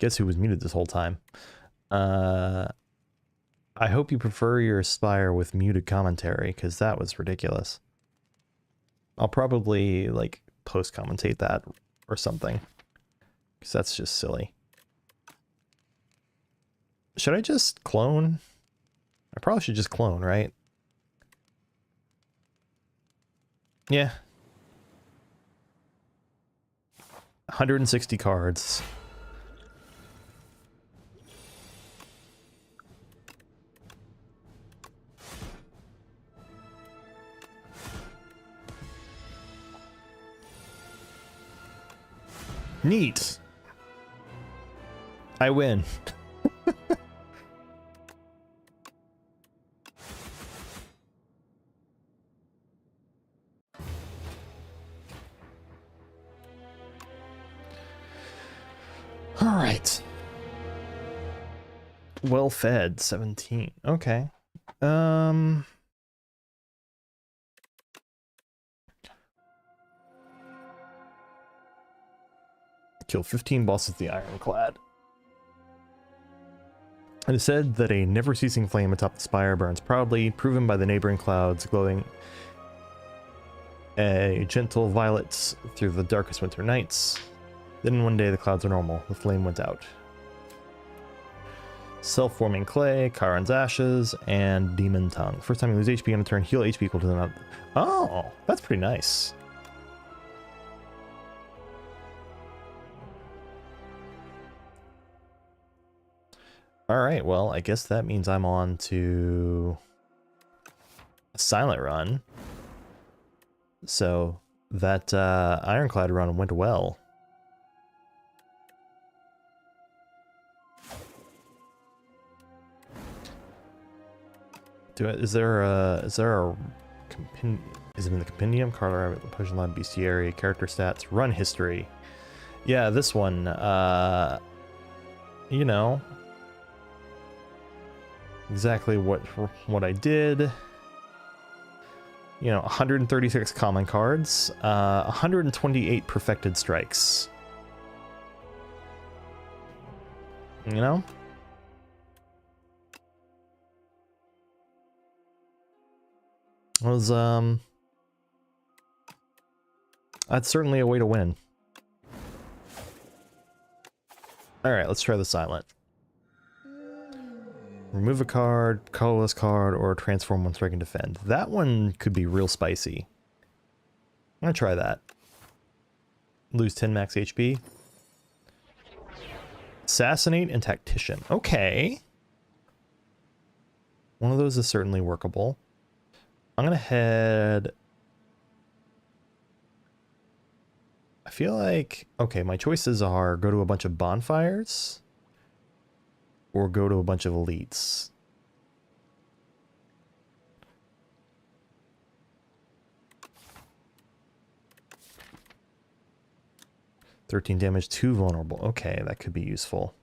Guess who was muted this whole time? I hope you prefer your Spire with muted commentary, because that was ridiculous. I'll probably, like, post-commentate that or something, because that's just silly. Should I just clone? I probably should just clone, right? Yeah. 160 cards. Neat. I win. All right. Well fed, 17. Okay. Kill 15 bosses with the Ironclad. It is said that a never-ceasing flame atop the spire burns proudly, proven by the neighboring clouds glowing a gentle violet through the darkest winter nights. Then one day the clouds are normal. The flame went out. Self-forming clay, Charon's ashes, and demon tongue. First time you lose HP on a turn, heal HP equal to the amount. Oh, that's pretty nice. Alright, well, I guess that means I'm on to a silent run. So that Ironclad run went well. Is there a is it in the compendium? Card Rabbit, Potion Lab, Bestiary, character stats, run history. Yeah, this one, you know, exactly what I did. You know, 136 common cards, 128 perfected strikes. You know? Was, that's certainly a way to win. Alright, let's try the silent. Remove a card, colorless card, or transform one strike and defend. That one could be real spicy. I'm gonna try that. Lose 10 max HP. Assassinate and Tactician. Okay. One of those is certainly workable. I'm gonna head... I feel like... Okay, my choices are go to a bunch of bonfires or go to a bunch of elites. $13 damage, 2 vulnerable. Okay, that could be useful.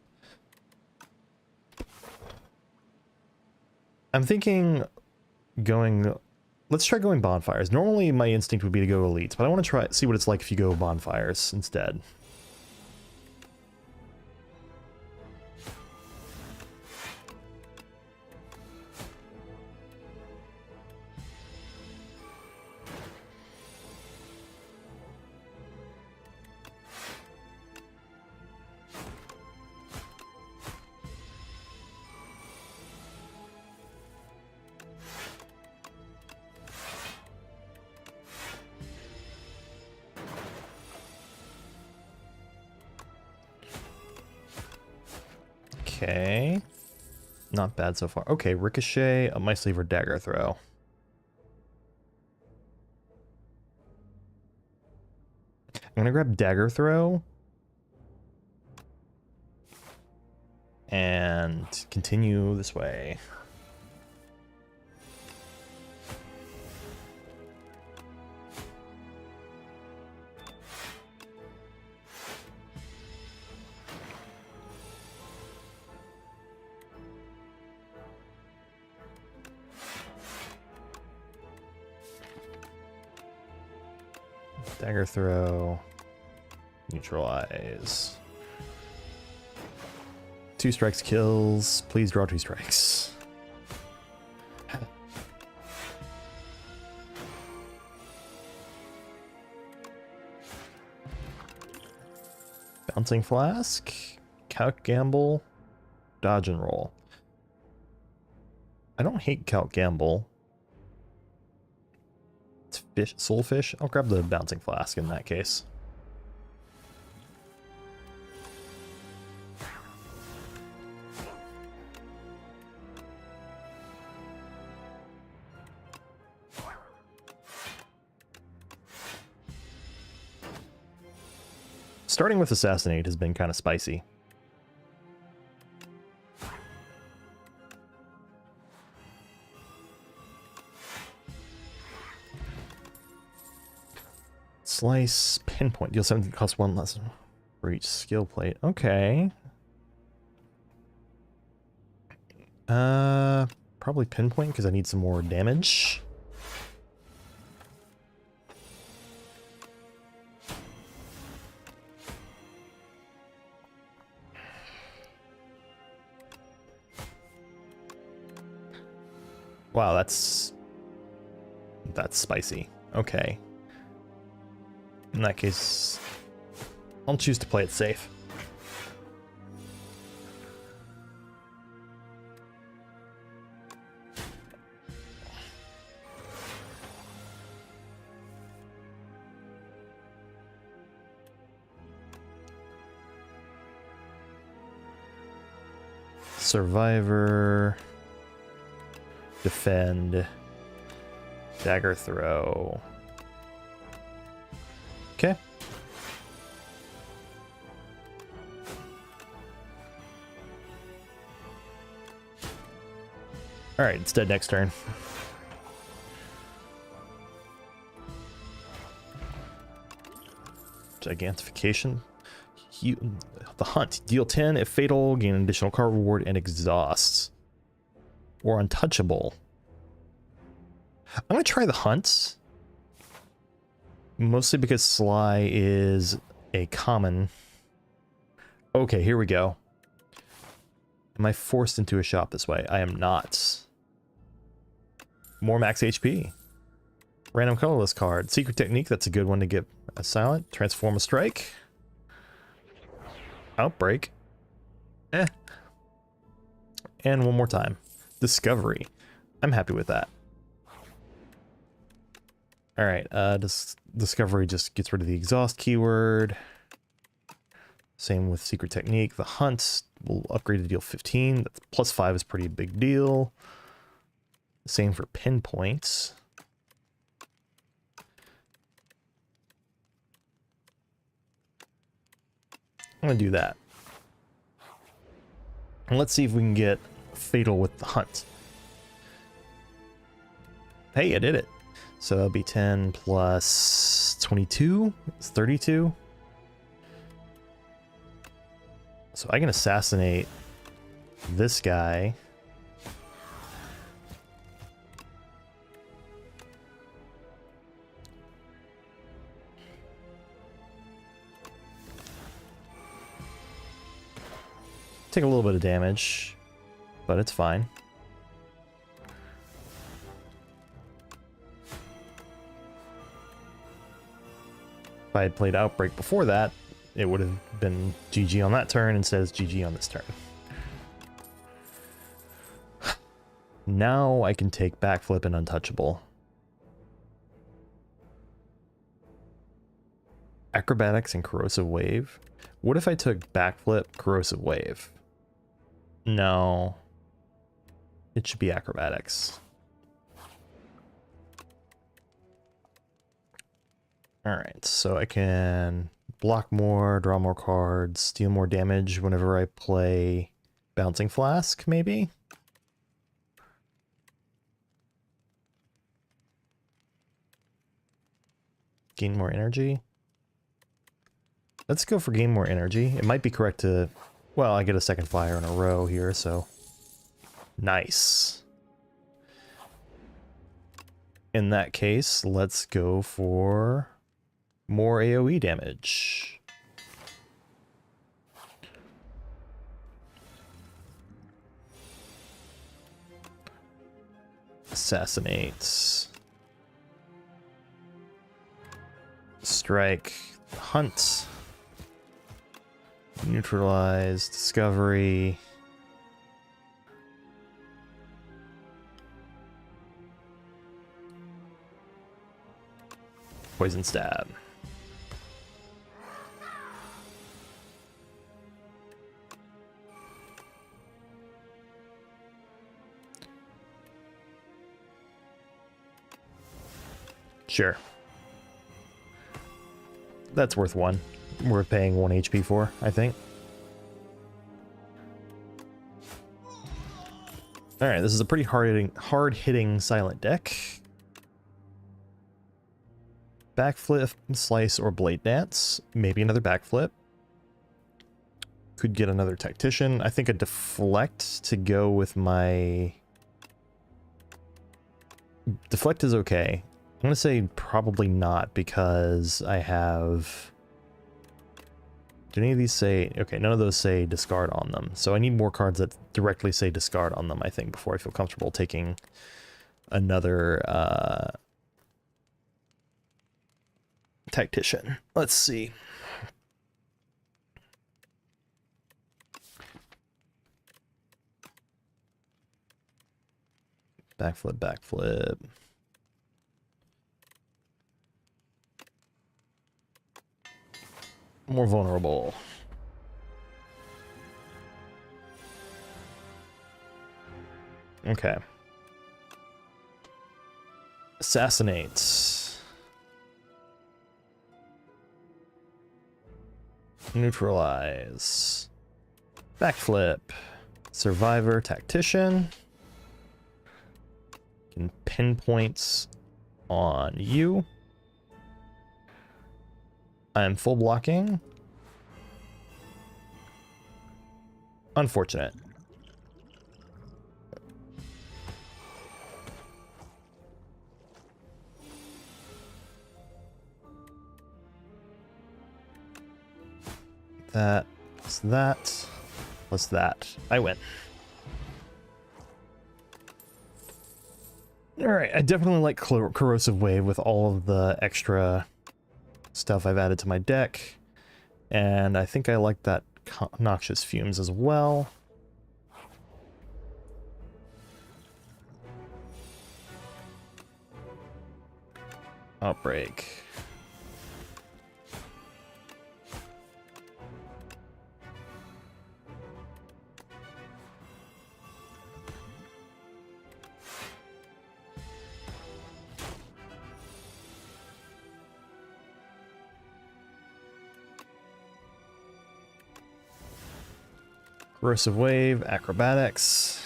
I'm thinking going... Let's try going bonfires. Normally my instinct would be to go elites, but I want to see what it's like if you go bonfires instead. Okay. Not bad so far. Okay, Ricochet, up my sleeve, or Dagger Throw. I'm gonna grab Dagger Throw. And continue this way. Dagger Throw. Neutralize. 2 strikes kills. Please draw 2 strikes. Bouncing Flask, Calc Gamble, dodge and roll. I don't hate Calc Gamble. It's fish, Soulfish. I'll grab the Bouncing Flask in that case. Starting with Assassinate has been kind of spicy. Slice, Pinpoint, deal 17, cost 1 less for each skill plate. Okay. Probably Pinpoint because I need some more damage. Wow, that's spicy. Okay. In that case, I'll choose to play it safe. Survivor. Defend. Dagger throw. Okay. Alright, it's dead next turn. Gigantification. The Hunt. Deal 10 if fatal, gain an additional card reward, and exhausts. Or untouchable. I'm going to try the Hunt. Mostly because Sly is a common. Okay, here we go. Am I forced into a shop this way? I am not. More max HP. Random colorless card. Secret Technique, that's a good one to get a silent. Transform a strike. Outbreak. And one more time. Discovery. I'm happy with that. Alright, Discovery just gets rid of the exhaust keyword. Same with Secret Technique. The Hunt will upgrade to deal 15. That's plus 5 is pretty big deal. Same for Pinpoints. I'm going to do that. And let's see if we can get Fatal with the Hunt. Hey, I did it. So that'll be 10 plus 22. It's 32. So I can assassinate this guy. Take a little bit of damage, but it's fine. If I had played Outbreak before that, it would have been GG on that turn instead of GG on this turn. Now I can take Backflip and Untouchable. Acrobatics and Corrosive Wave. What if I took Backflip, Corrosive Wave? No. It should be Acrobatics. Alright, so I can block more, draw more cards, deal more damage whenever I play Bouncing Flask, maybe? Gain more energy? Let's go for gain more energy. It might be correct to... Well, I get a second fire in a row here, so... Nice. In that case, let's go for more AoE damage. Assassinate. Strike. Hunt. Neutralize. Discovery. Poison stab. Sure. That's worth one. Worth paying 1 HP for, I think. Alright, this is a pretty hard-hitting silent deck. Backflip, slice, or blade dance. Maybe another backflip. Could get another tactician. I think a deflect to go with my... Deflect is okay. I'm going to say probably not because I have... Do any of these say... Okay, none of those say discard on them. So I need more cards that directly say discard on them, I think, before I feel comfortable taking another tactician. Let's see. Backflip, backflip. More vulnerable. Okay. Assassinate. Neutralize. Backflip. Survivor, tactician. Can pinpoints on you. I'm full blocking. Unfortunate. That plus that plus that. I win. Alright, I definitely like Corrosive Wave with all of the extra stuff I've added to my deck, and I think I like that Noxious Fumes as well. Outbreak. Corrosive Wave, Acrobatics.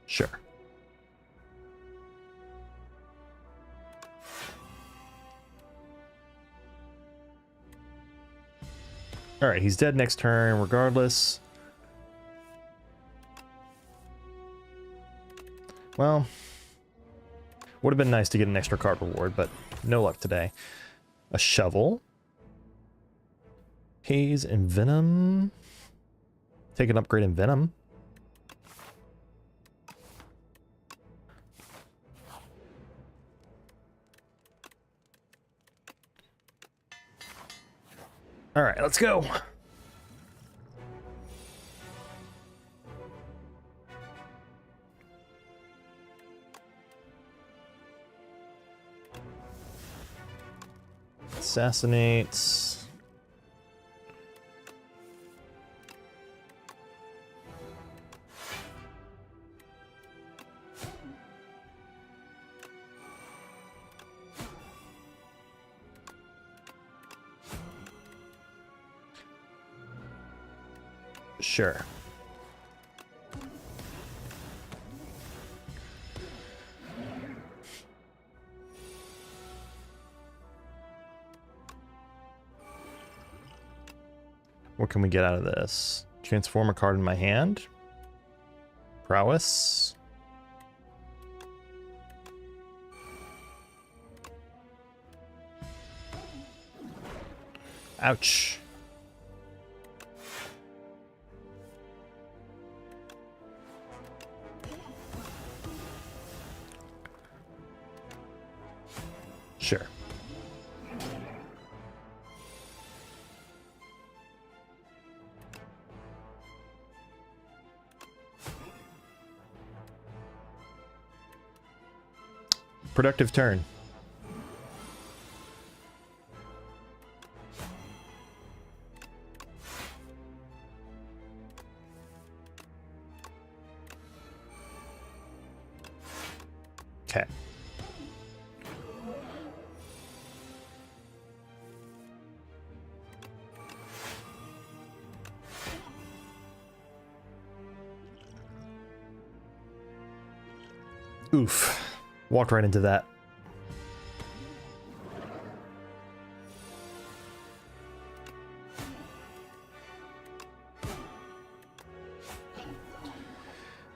Sure. Alright, he's dead next turn regardless. Well, would have been nice to get an extra card reward, but no luck today. A shovel. Haze and Venom. Take an upgrade in Venom. Alright, let's go. Assassinates. Sure. What can we get out of this? Transform a card in my hand. Prowess. Ouch. Productive turn. Okay. Oof. Walked right into that.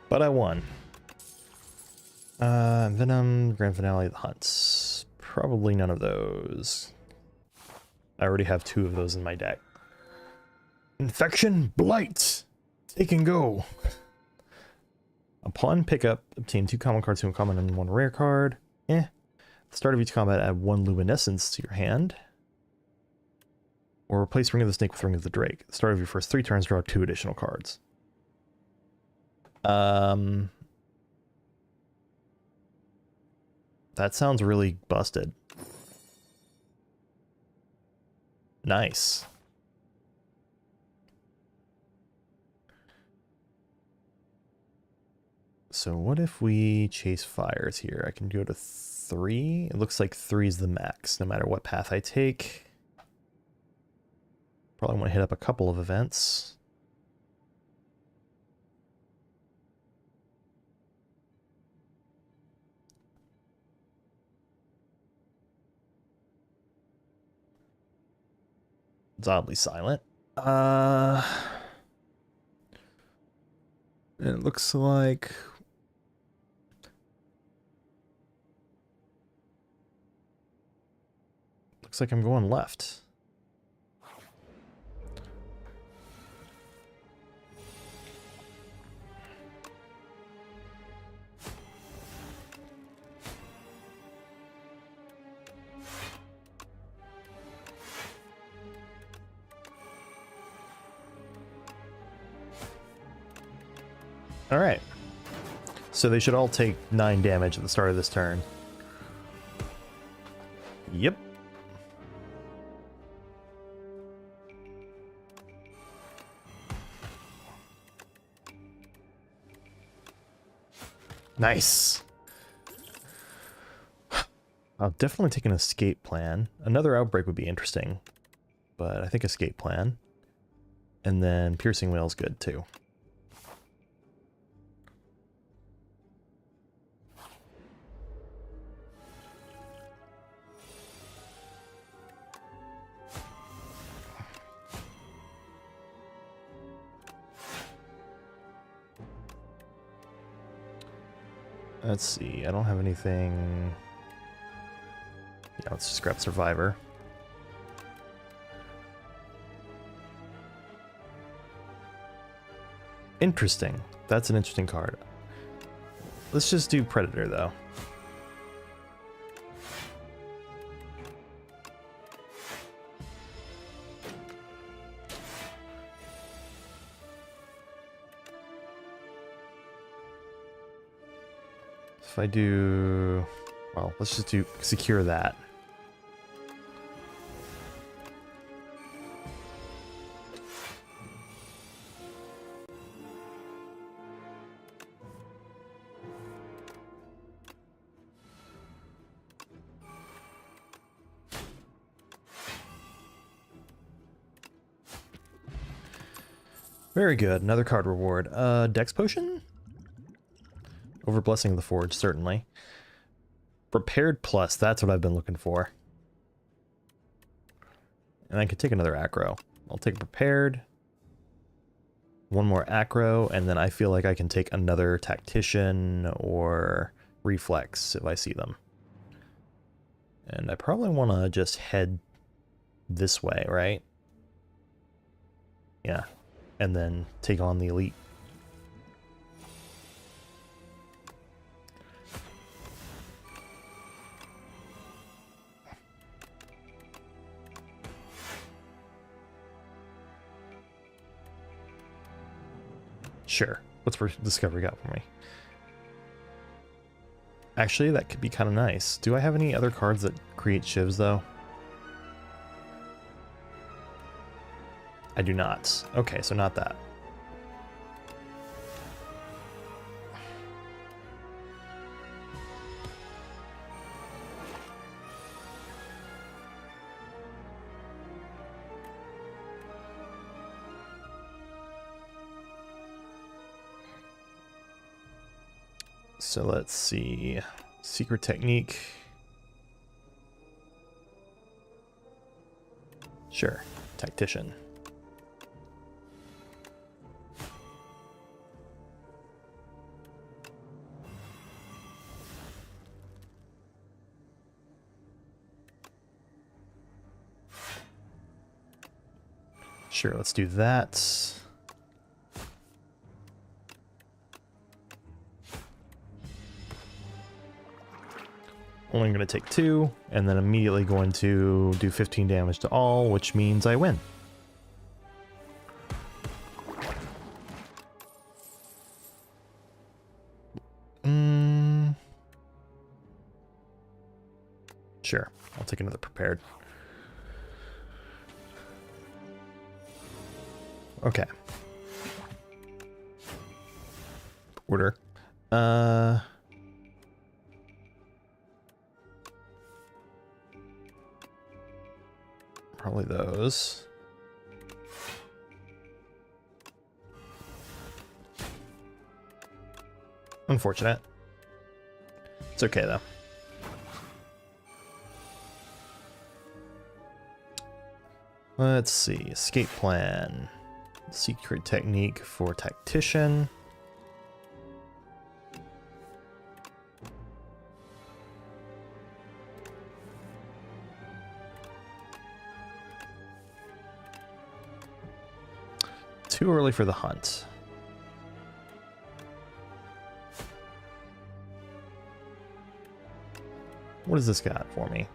But I won. Venom, Grand Finale of the Hunts. Probably none of those. I already have 2 of those in my deck. Infection, Blight! Take and go! Upon pickup, obtain 2 common cards, 2 uncommon, and 1 rare card. At the start of each combat, add 1 luminescence to your hand. Or replace Ring of the Snake with Ring of the Drake. At the start of your first 3 turns, draw 2 additional cards. That sounds really busted. Nice. So what if we chase fires here? I can go to 3. It looks like 3 is the max, no matter what path I take. Probably want to hit up a couple of events. It's oddly silent. It looks like... Looks like I'm going left. All right. So they should all take 9 damage at the start of this turn. Yep. Nice. I'll definitely take an escape plan. Another outbreak would be interesting, but I think escape plan. And then piercing whale is good too. Let's see, I don't have anything... Yeah, let's just grab Survivor. Interesting. That's an interesting card. Let's just do Predator, though. If I do... Well, let's just do secure that. Very good. Another card reward. Dex Potion? Over Blessing of the Forge, certainly. Prepared Plus, that's what I've been looking for. And I could take another Acro. I'll take Prepared. One more Acro, and then I feel like I can take another Tactician or Reflex if I see them. And I probably want to just head this way, right? Yeah. And then take on the Elite. Sure. What's Discovery got for me? Actually, that could be kind of nice. Do I have any other cards that create shivs, though? I do not. Okay, so not that. So let's see. Secret technique. Sure. Tactician. Sure, let's do that. Only going to take 2, and then immediately going to do 15 damage to all, which means I win. Sure, I'll take another prepared. Okay. Order. Probably those. Unfortunate. It's okay, though. Let's see. Escape plan. Secret technique for tactician. Too early for the hunt. What does this got for me?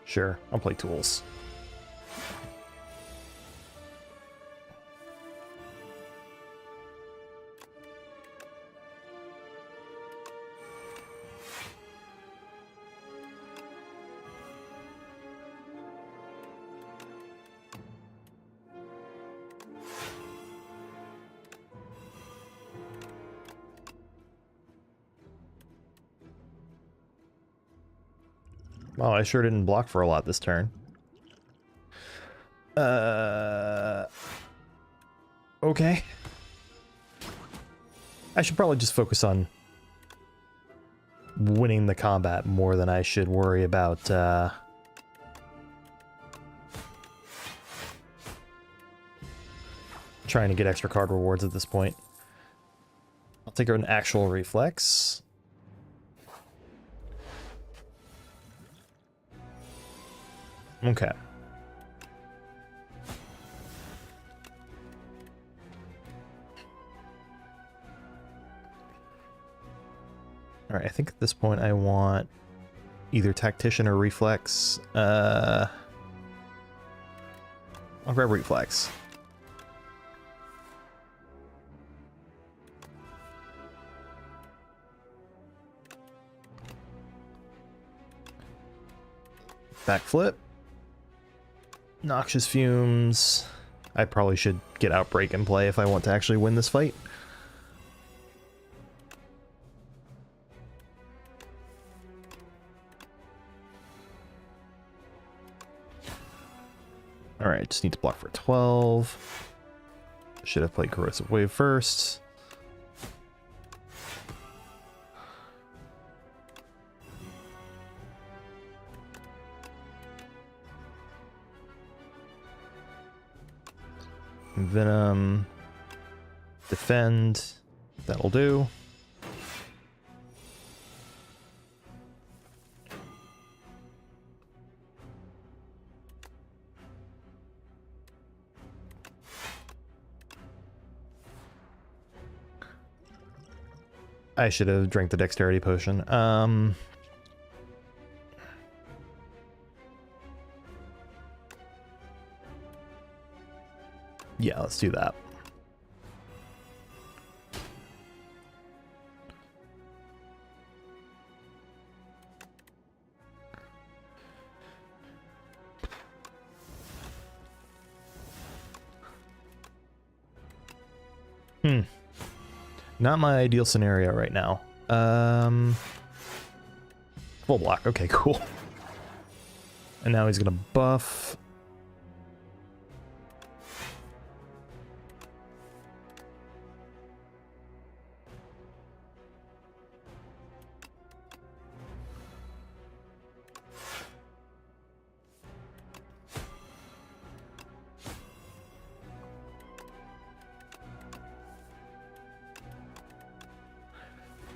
Sure, I'll play tools. Well, I sure didn't block for a lot this turn. Okay. I should probably just focus on winning the combat more than I should worry about, trying to get extra card rewards at this point. I'll take an actual reflex. Okay. Alright, I think at this point I want either tactician or reflex. I'll grab reflex. Backflip. Noxious fumes. I probably should get Outbreak in play if I want to actually win this fight. Alright, just need to block for 12. Should have played Corrosive Wave first. Venom. Defend. That'll do. I should have drank the dexterity potion. Yeah, let's do that. Not my ideal scenario right now. Full block. Okay, cool. And now he's gonna buff.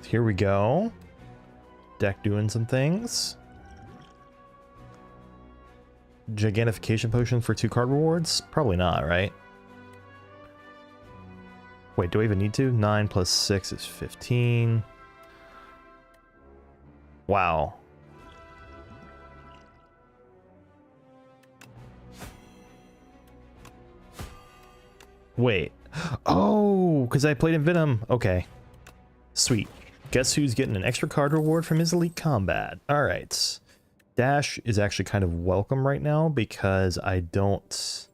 Here we go. Deck doing some things. Gigantification potion for 2 card rewards? Probably not, right? Wait, do I even need to? 9 plus 6 is 15. Wow. Wait. Oh, because I played in Venom. Okay. Sweet. Guess who's getting an extra card reward from his elite combat? Alright. Dash is actually kind of welcome right now because I don't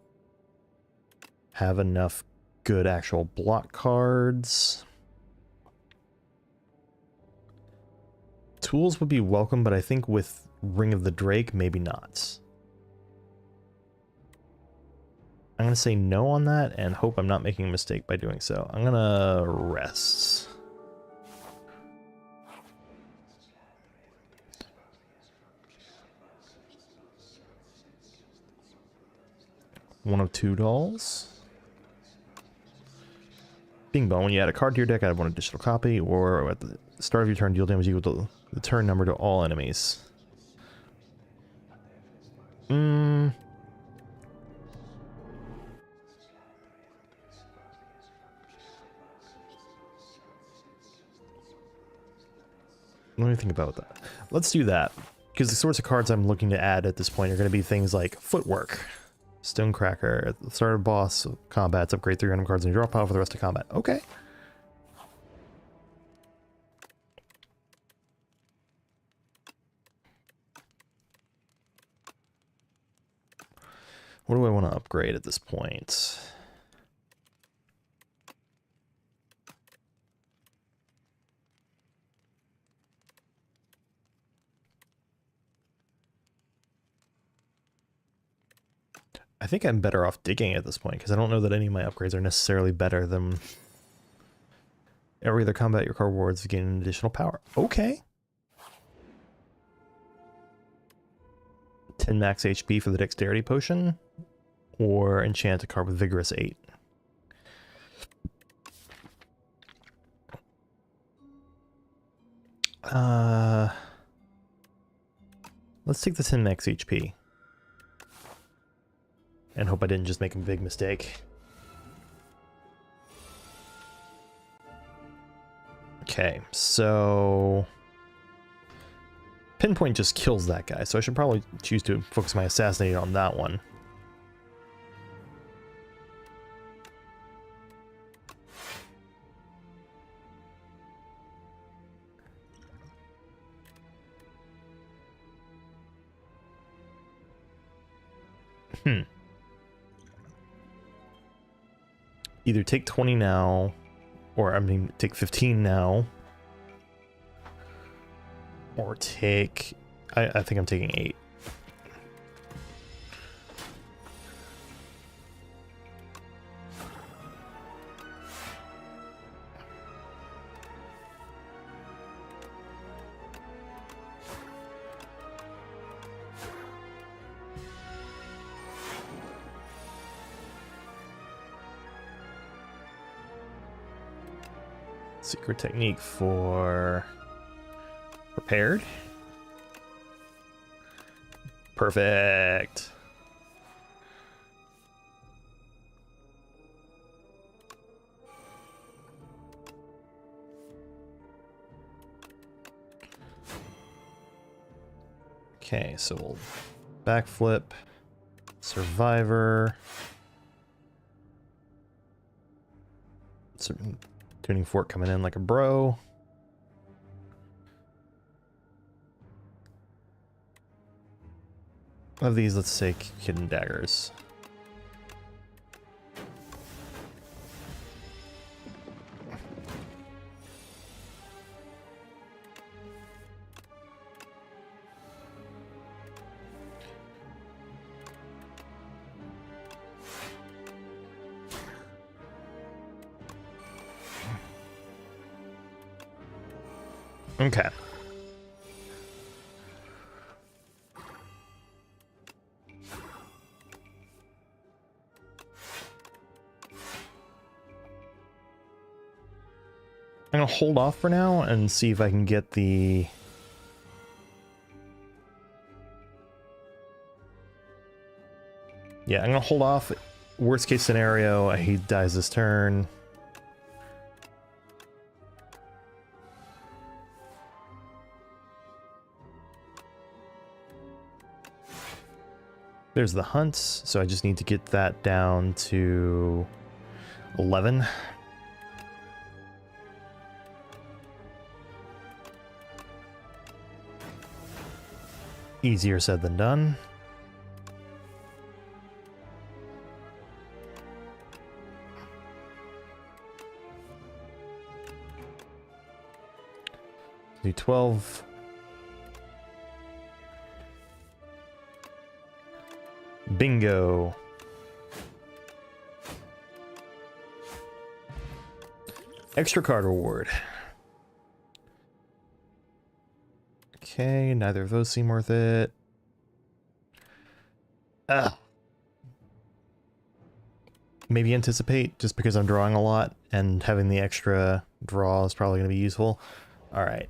have enough good actual block cards. Tools would be welcome, but I think with Ring of the Drake, maybe not. I'm going to say no on that and hope I'm not making a mistake by doing so. I'm going to rest. One of 2 dolls. Bing bong, when you add a card to your deck, add 1 additional copy, or at the start of your turn, deal damage equal to the turn number to all enemies. Let me think about that. Let's do that, because the sorts of cards I'm looking to add at this point are going to be things like Footwork, Stonecracker, at the start of boss combats, upgrade 3 random cards in your draw pile for the rest of combat. Okay. What do I want to upgrade at this point? I think I'm better off digging at this point, because I don't know that any of my upgrades are necessarily better than every other combat your card rewards gain an additional power. Okay. 10 max HP for the dexterity potion, or enchant a card with vigorous 8. Let's take the 10 max HP. And hope I didn't just make a big mistake. Okay, so Pinpoint just kills that guy, so I should probably choose to focus my assassinate on that one. Either take 20 now, or I mean, take 15 now, or take, I think I'm taking 8. Secret technique for prepared. Perfect. Okay, so we'll backflip, survivor. Tuning fork coming in like a bro. Of these, let's take hidden daggers. Okay. I'm gonna hold off for now and see if I can get the... Yeah, I'm gonna hold off. Worst case scenario, he dies this turn. There's the hunt, so I just need to get that down to 11. Easier said than done. Do 12. Bingo. Extra card reward. Okay, neither of those seem worth it. Maybe anticipate, just because I'm drawing a lot, and having the extra draw is probably going to be useful. Alright.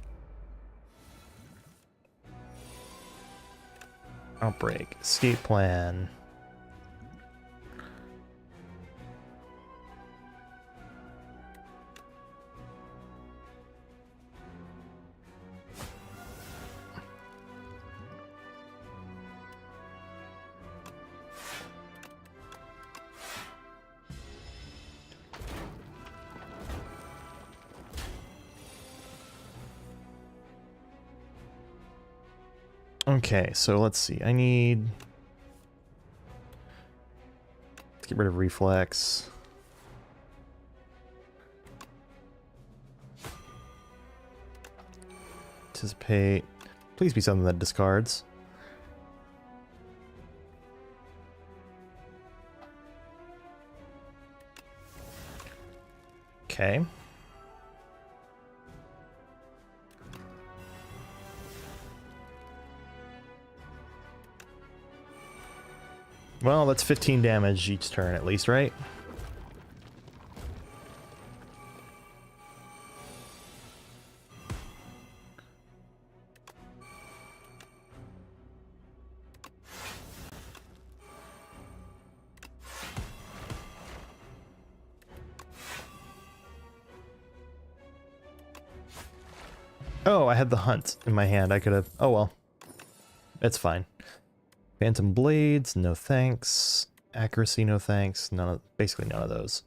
Outbreak. Escape plan. Okay, so let's see. I need... Let's get rid of reflex. Anticipate. Please be something that discards. Okay. Well, that's 15 damage each turn at least, right? Oh, I had the hunt in my hand. I could have... Oh, well. It's fine. Phantom Blades, no thanks. Accuracy, no thanks. None of, basically none of those.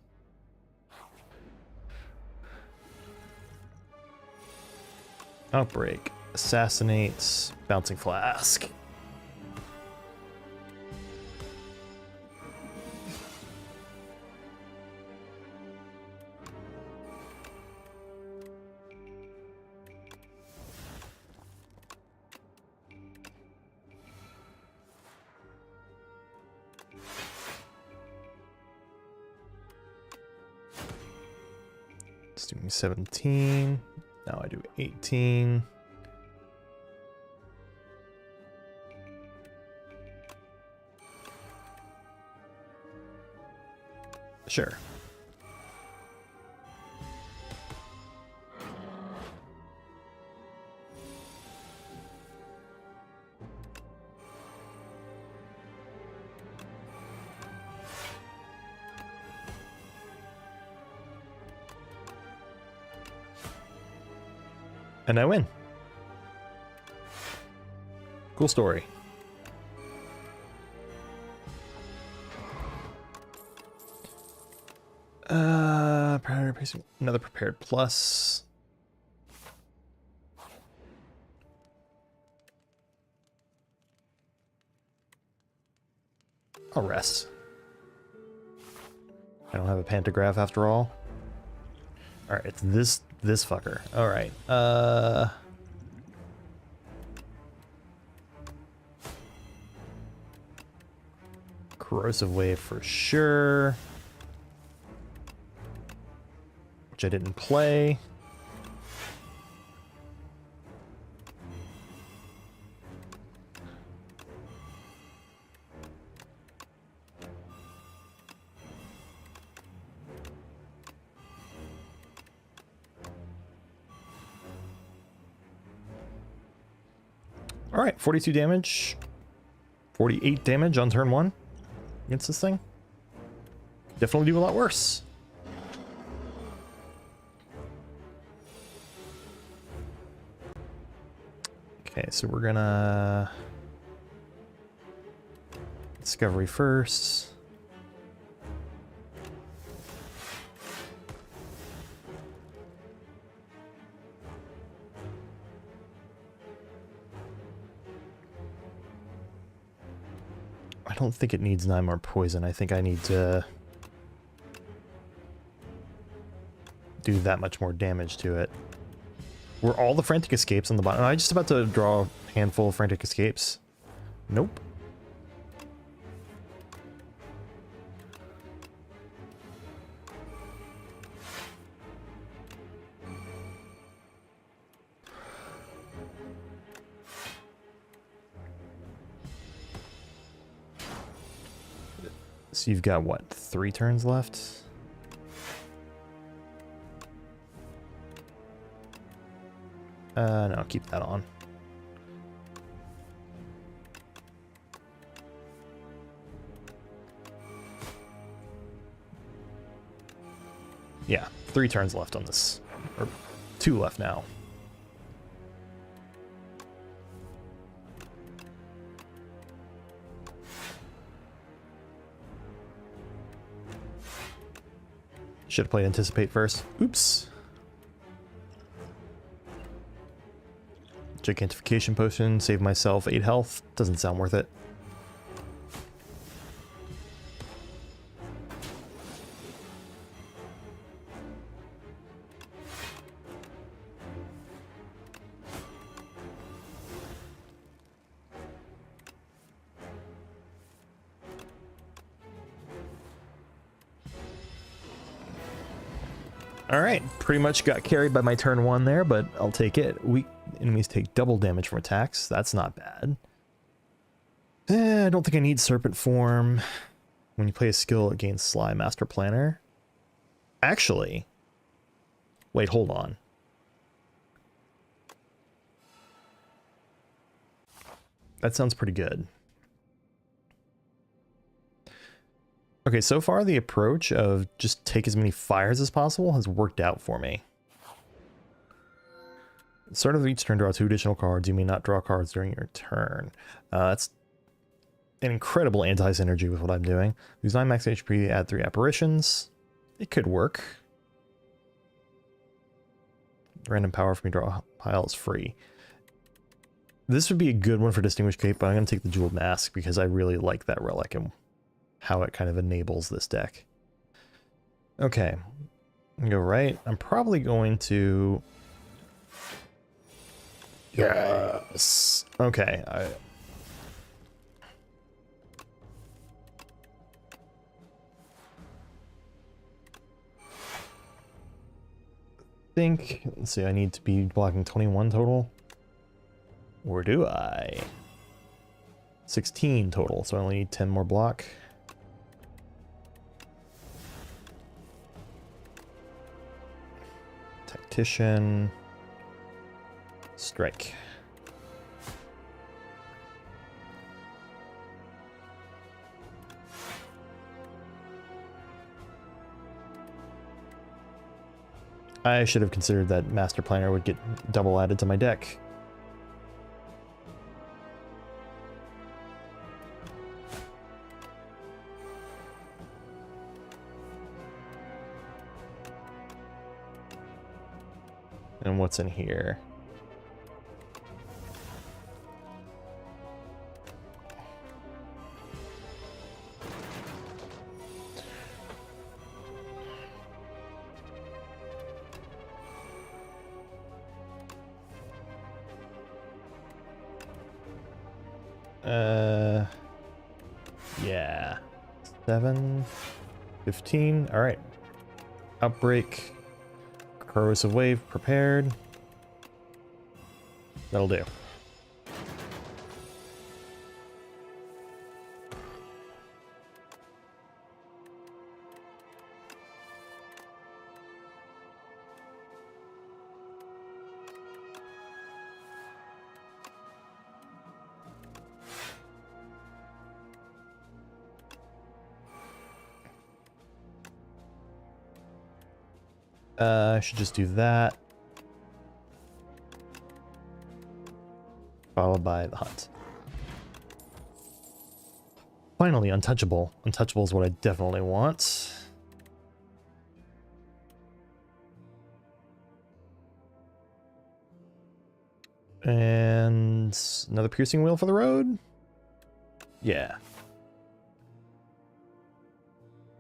Outbreak. Assassinates. Bouncing Flask. It's doing 17. Now I do 18. Sure. And I win. Cool story. Another prepared plus. I'll rest. I don't have a pantograph after all. Alright, it's this fucker. Alright. Corrosive Wave for sure. Which I didn't play. Alright, 42 damage. 48 damage on turn 1 against this thing. Definitely do a lot worse. Okay, so we're gonna... Discovery first. I don't think it needs 9 more poison. I think I need to do that much more damage to it. Were all the frantic escapes on the bottom? Am I just about to draw a handful of frantic escapes? Nope. So you've got, what, 3 turns left? No, keep that on. Yeah, 3 turns left on this. Or 2 left now. Should have played Anticipate first. Oops. Gigantification potion, save myself 8 health. Doesn't sound worth it. Alright, pretty much got carried by my turn 1 there, but I'll take it. Weak enemies take double damage from attacks. That's not bad. I don't think I need Serpent Form. When you play a skill, it gains Sly Master Planner. Actually, wait, hold on. That sounds pretty good. Okay, so far the approach of just take as many fires as possible has worked out for me. At the start of each turn, draw 2 additional cards. You may not draw cards during your turn. That's an incredible anti-synergy with what I'm doing. Lose 9 max HP, add 3 apparitions. It could work. Random power for me to draw a pile is free. This would be a good one for Distinguished Cape, but I'm going to take the Jeweled Mask because I really like that relic and how it kind of enables this deck. Okay, go right. I'm probably going to... Yes. Okay, I think, let's see, I need to be blocking 21 total. Or do I? 16 total, so I only need 10 more block. Tactician. Strike. I should have considered that Master Planner would get double added to my deck. And what's in here? Yeah. 7, 15. All right. Outbreak. Corrosive Wave prepared. That'll do. I should just do that. Followed by the hunt. Finally, untouchable. Untouchable is what I definitely want. And another piercing wheel for the road. Yeah.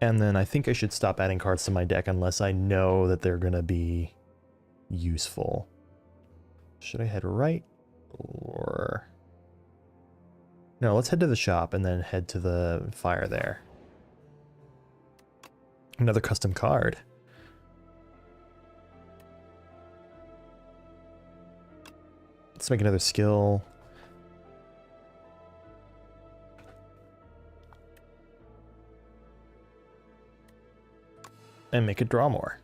And then I think I should stop adding cards to my deck unless I know that they're going to be useful. Should I head right? Or... No, let's head to the shop and then head to the fire there. Another custom card. Let's make another skill. And make it draw more.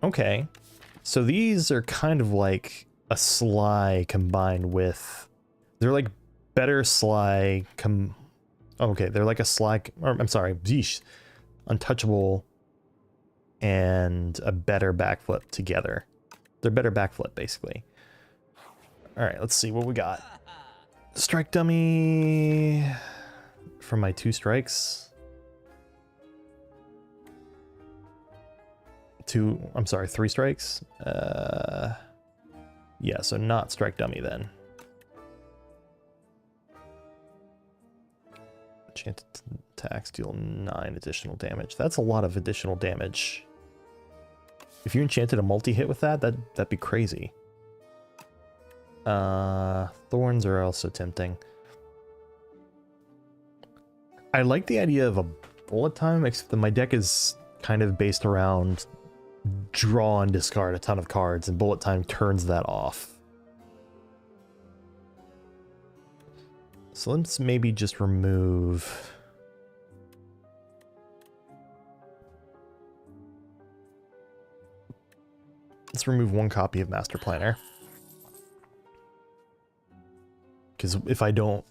Okay. So these are kind of like a Sly combined with... They're like better Sly... Okay, they're like a Sly... Or, I'm sorry, Zeesh. Untouchable and a better backflip together. They're better backflip, basically. Alright, let's see what we got. Strike dummy... From my 2 strikes... I'm sorry, 3 strikes? Yeah, so not strike dummy then. Enchanted attacks deal 9 additional damage. That's a lot of additional damage. If you enchanted a multi-hit with that, that'd be crazy. Thorns are also tempting. I like the idea of a bullet time, except that my deck is kind of based around draw and discard a ton of cards, and bullet time turns that off. So let's maybe just remove... Let's remove 1 copy of Master Planner. Because if I draw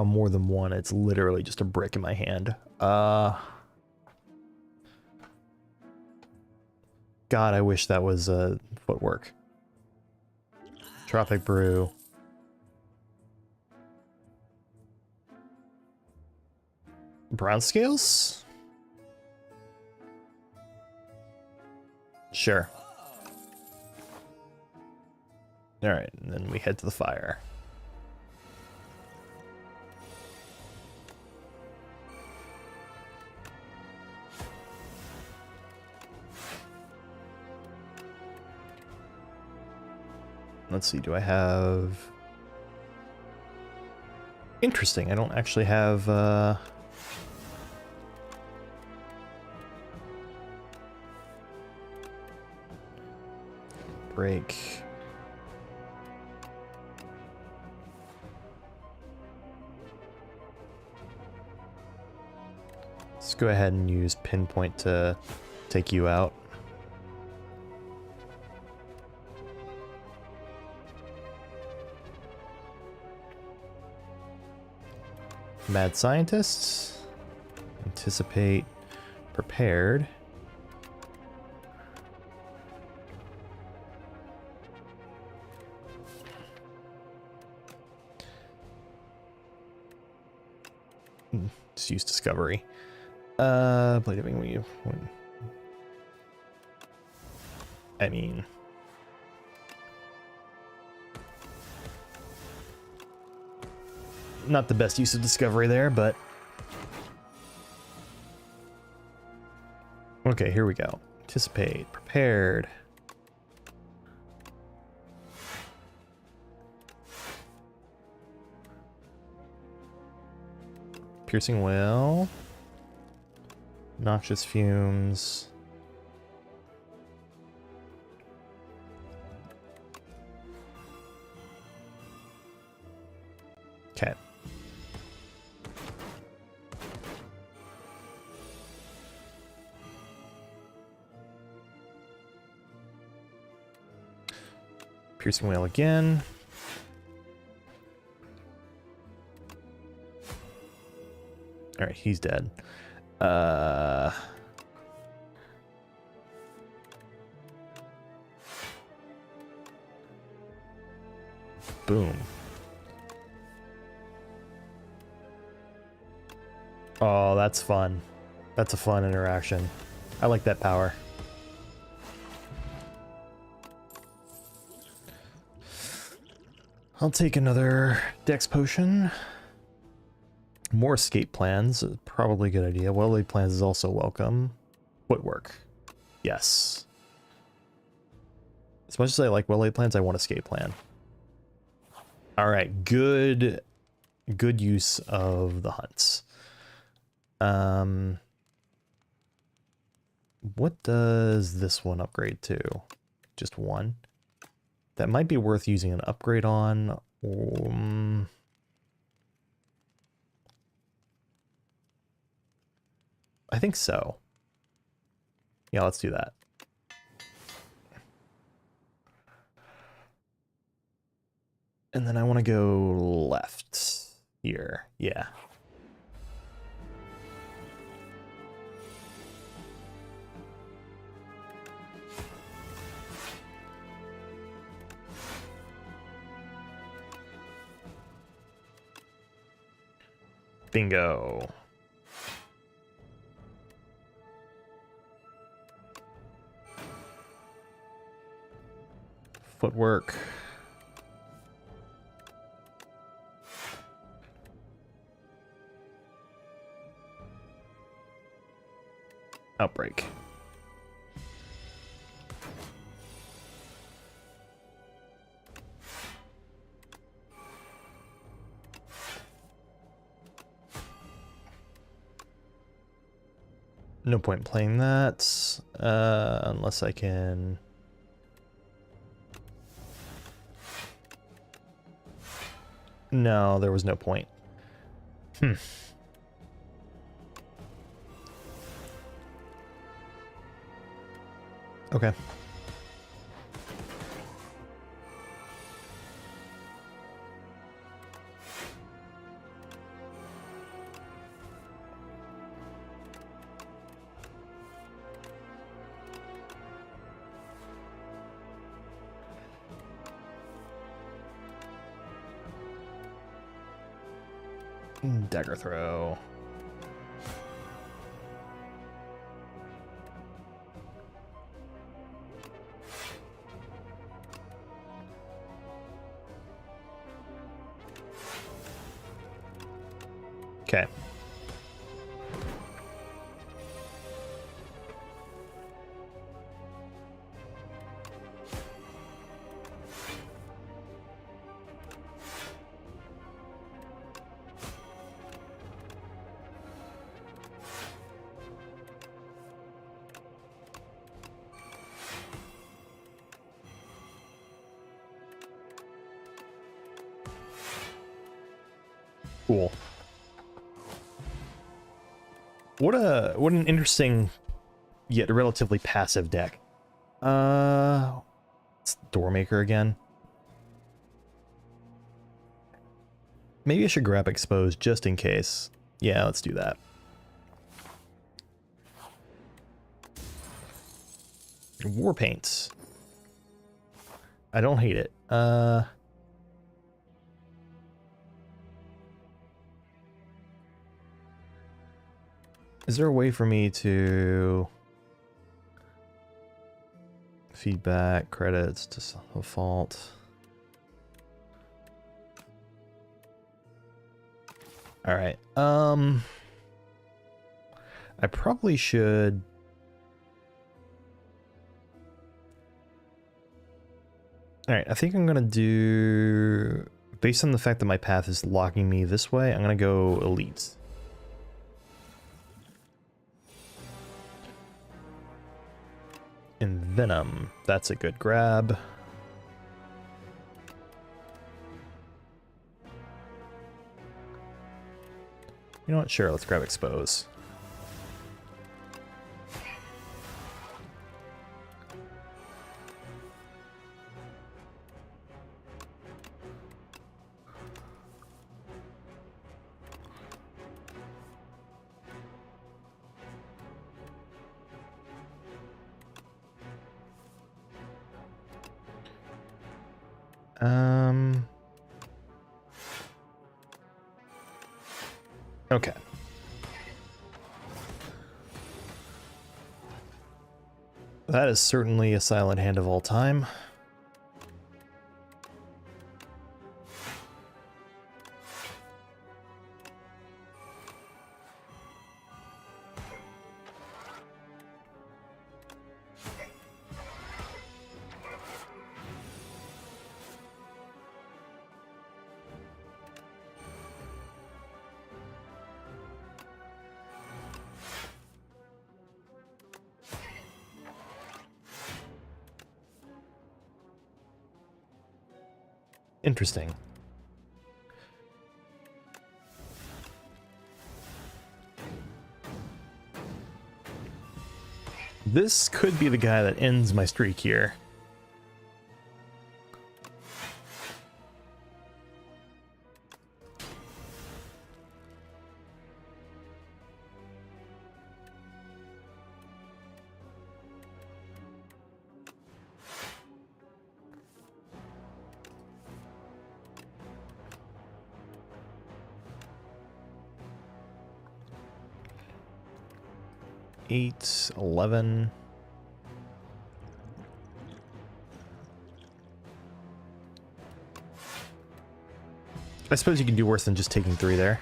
more than 1, it's literally just a brick in my hand. God, I wish that was footwork. Tropic Brew. Brown scales? Sure. Alright, and then we head to the fire. Let's see, do I have... Interesting, I don't actually have... Break. Let's go ahead and use Pinpoint to take you out. Mad Scientist. Anticipate. Prepared. Just use Discovery. Blade of Wing. I mean... Not the best use of Discovery there, but... Okay, here we go. Anticipate. Prepared. Piercing Whale. Noxious Fumes. Okay. Piercing Whale again. Alright, he's dead. Uh... Boom. Oh, that's fun. That's a fun interaction. I like that power. I'll take another Dex potion. More escape plans, probably a good idea. Well-laid plans is also welcome. Footwork. Yes. As much as I like well-laid plans, I want escape plan. Alright, good use of the hunts. What does this one upgrade to? Just one? That might be worth using an upgrade on. I think so. Yeah, let's do that. And then I want to go left here. Yeah. Bingo. Footwork. Outbreak. No point in playing that, unless I can... No, there was no point. Okay. Dagger throw. Okay. Cool. What an interesting yet relatively passive deck. It's Doormaker again. Maybe I should grab Exposed just in case. Yeah, let's do that. War Paints. I don't hate it. Is there a way for me to feedback credits to default? All right. I probably should. All right, I think I'm gonna do, based on the fact that my path is locking me this way, I'm gonna go Elite. And Venom, that's a good grab. You know what, sure, let's grab Expose. Okay. That is certainly a silent hand of all time. Interesting. This could be the guy that ends my streak here. Eight, 11. I suppose you can do worse than just taking 3 there.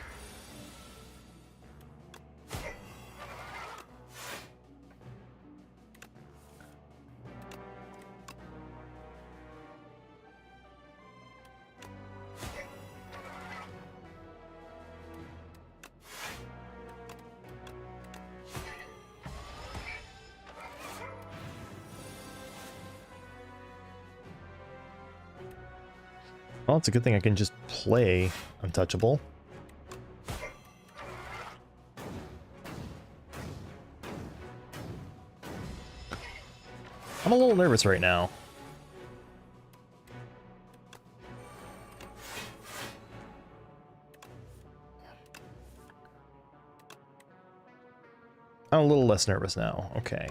Well, it's a good thing I can just play Untouchable. I'm a little nervous right now. I'm a little less nervous now. Okay.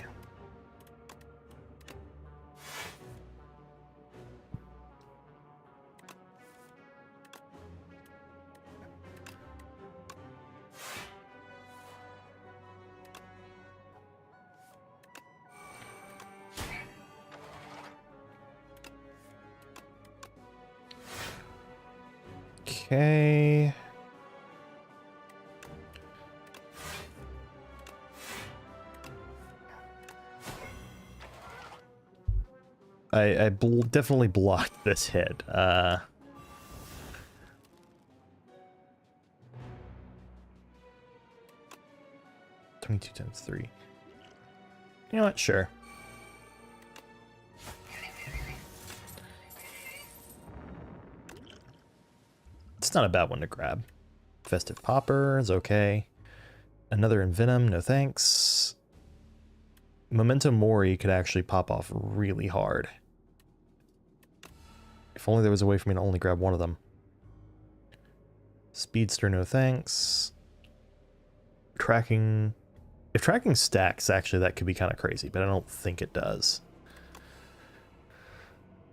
Okay. I definitely blocked this hit. 22 times 3. You know what? Sure. It's not a bad one to grab. Festive Popper is okay. Another Envenom, no thanks. Memento Mori could actually pop off really hard. If only there was a way for me to only grab one of them. Speedster, no thanks. Tracking... If tracking stacks, actually, that could be kind of crazy, but I don't think it does.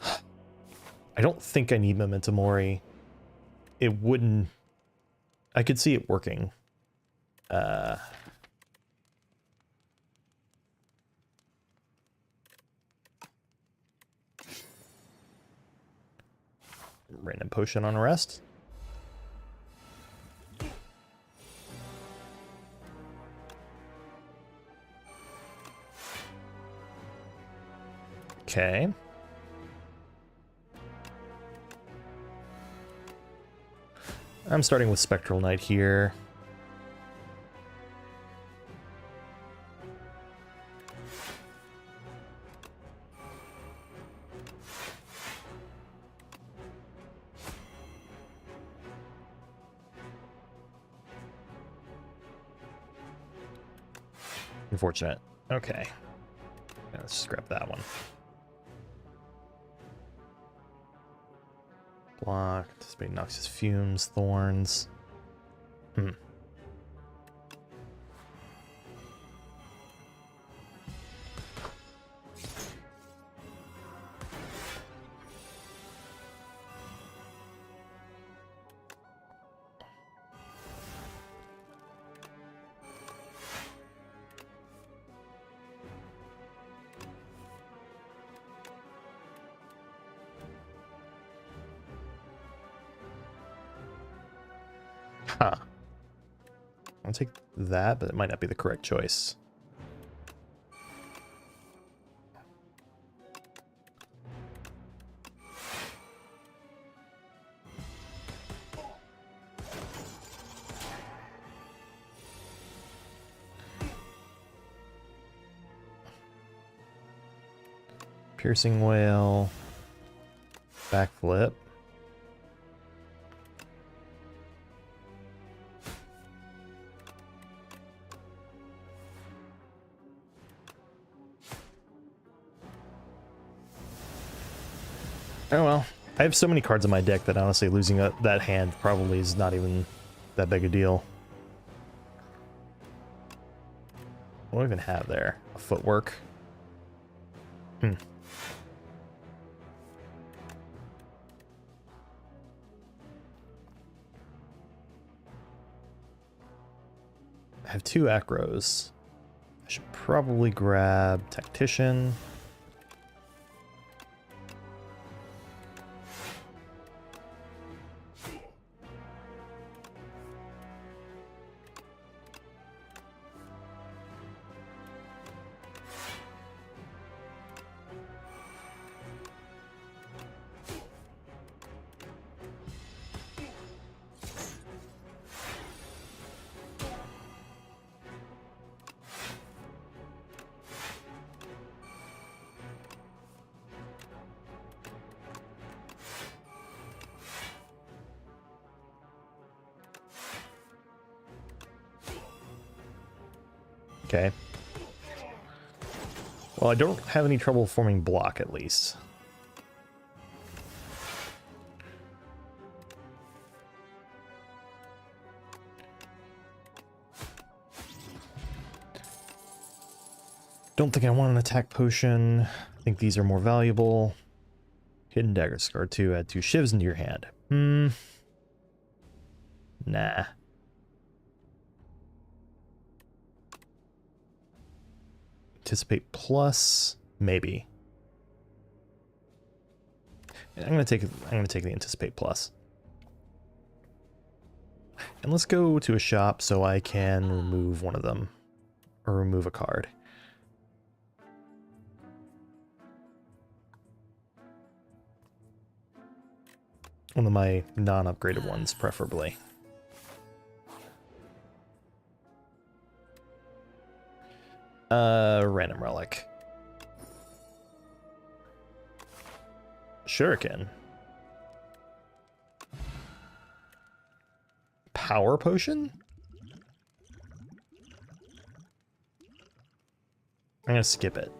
I don't think I need Memento Mori. It wouldn't... I could see it working. Random potion on rest. Okay. I'm starting with Spectral Knight here. Unfortunate. Okay. Yeah, let's scrap that one. Blocked. Spade Noxious Fumes, Thorns. Huh. I'll take that, but it might not be the correct choice. Piercing whale. Backflip. Oh well. I have so many cards in my deck that honestly losing that hand probably is not even that big a deal. What do I even have there? A footwork? Hmm. I have 2 acros. I should probably grab Tactician. Okay. Well, I don't have any trouble forming block, at least. Don't think I want an attack potion. I think these are more valuable. Hidden Dagger Scar 2. Add 2 shivs into your hand. Nah. Anticipate plus, maybe. I'm gonna take the Anticipate plus. And let's go to a shop so I can remove one of them. Or remove a card. One of my non-upgraded ones, preferably. Random relic. Shuriken. Power potion? I'm gonna skip it.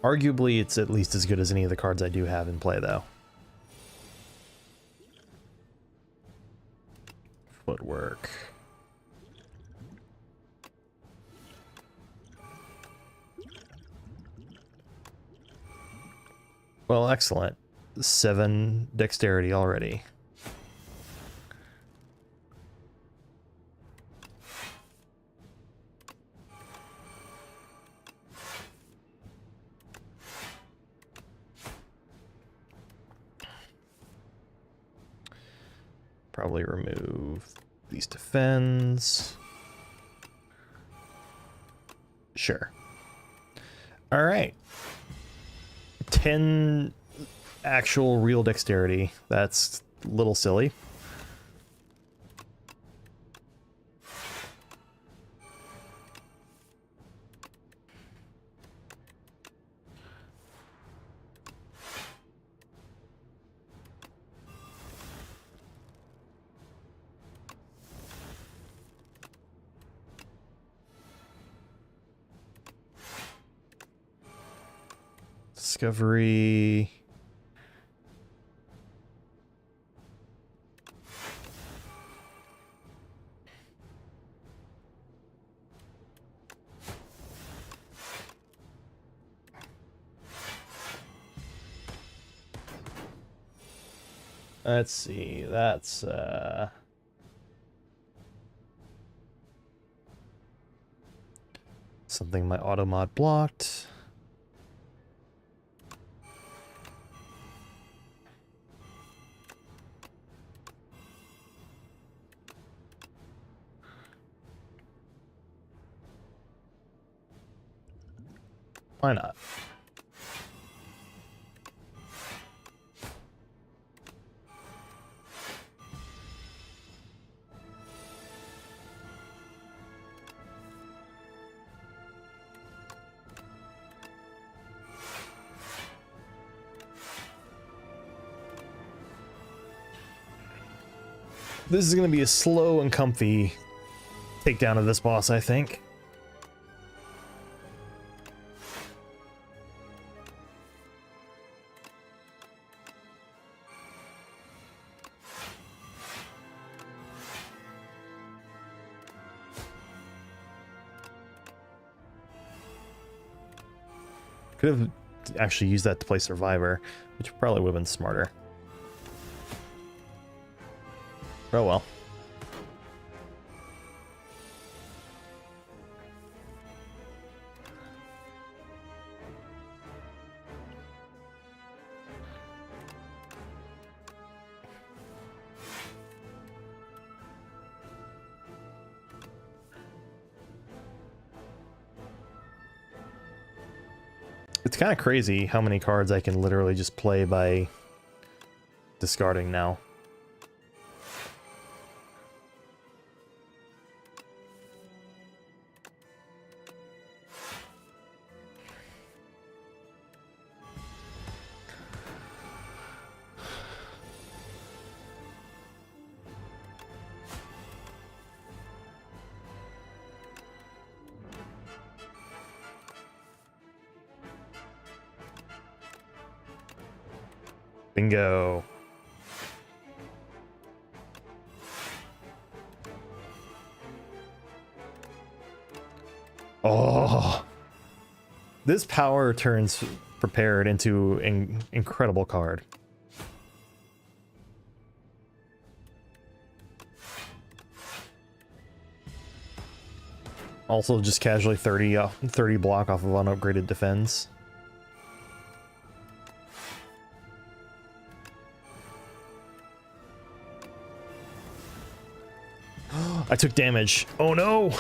Arguably, it's at least as good as any of the cards I do have in play, though. Footwork. Well, excellent. 7 dexterity already. Probably remove these defends. Sure. All right. 10 actual real dexterity. That's a little silly. Discovery. Let's see, that's something my automod blocked. Why not? This is going to be a slow and comfy takedown of this boss, I think. Could have actually used that to play Survivor, which probably would have been smarter. Oh well. It's kind of crazy how many cards I can literally just play by discarding now. Bingo. Oh. This power turns prepared into an incredible card. Also just casually 30 block off of unupgraded defense. I took damage. Oh no!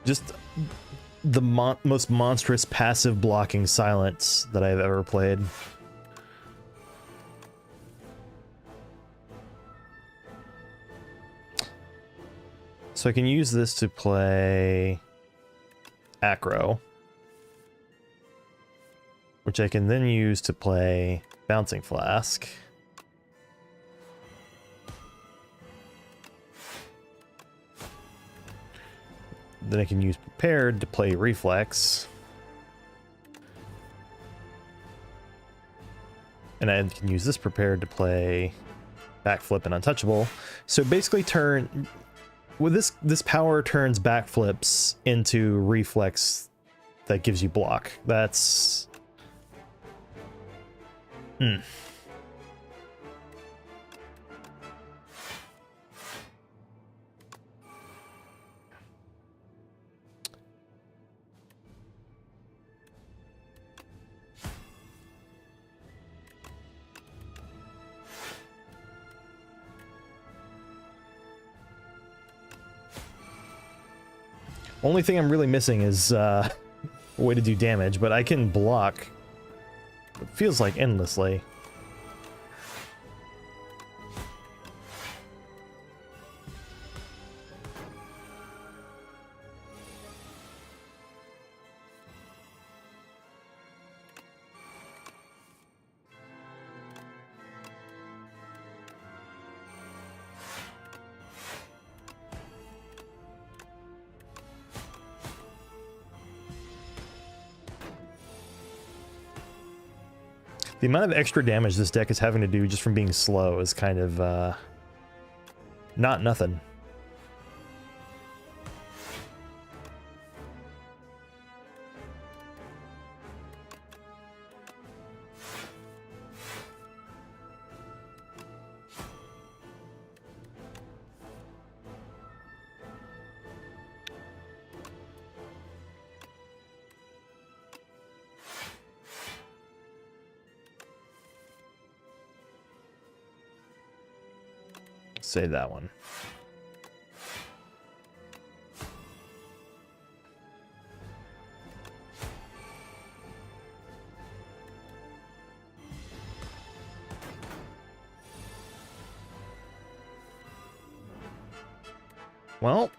Just the most monstrous passive blocking silence that I've ever played. So I can use this to play Acro, which I can then use to play Bouncing Flask. Then I can use Prepared to play Reflex. And I can use this Prepared to play Backflip and Untouchable. So basically with this power turns backflips into reflex that gives you block. That's only thing I'm really missing is a way to do damage, but I can block. It feels like endlessly. The amount of extra damage this deck is having to do just from being slow is kind of, not nothing. Say that one. Well,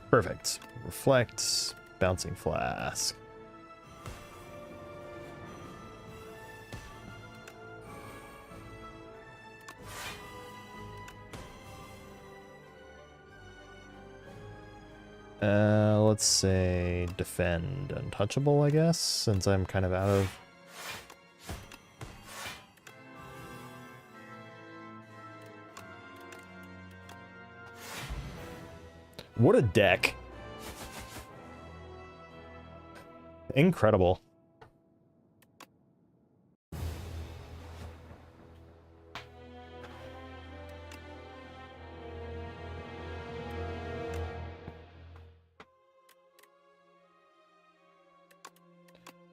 perfect. Reflect, bouncing flask. Let's say defend untouchable, I guess, since I'm kind of out of... What a deck. Incredible.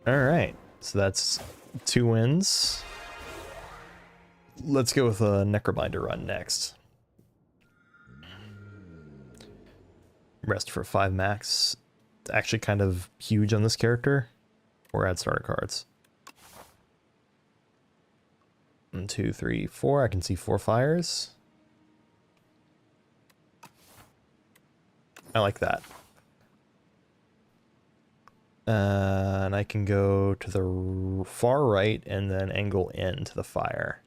All right, so that's 2 wins. Let's go with a Necrobinder run next. Rest for 5 max. It's actually kind of huge on this character. Or add starter cards. 1, 2, 3, 4. I can see 4 fires. I like that. And I can go to the far right and then angle in to the fire.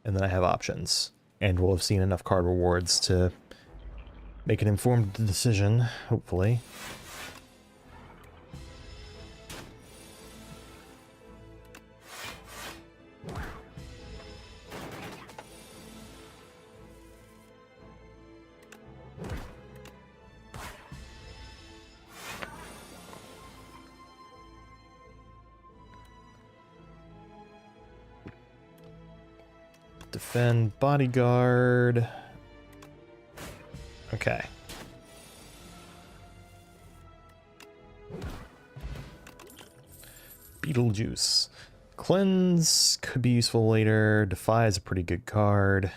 And then I have options. And we'll have seen enough card rewards to make an informed decision, hopefully. Defend, bodyguard. Okay. Beetlejuice. Cleanse could be useful later. Defy is a pretty good card.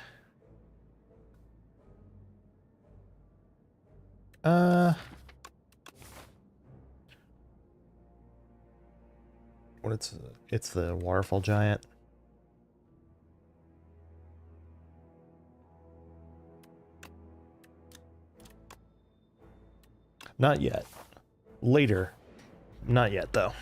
It's the waterfall giant. Not yet. Later. Not yet, though.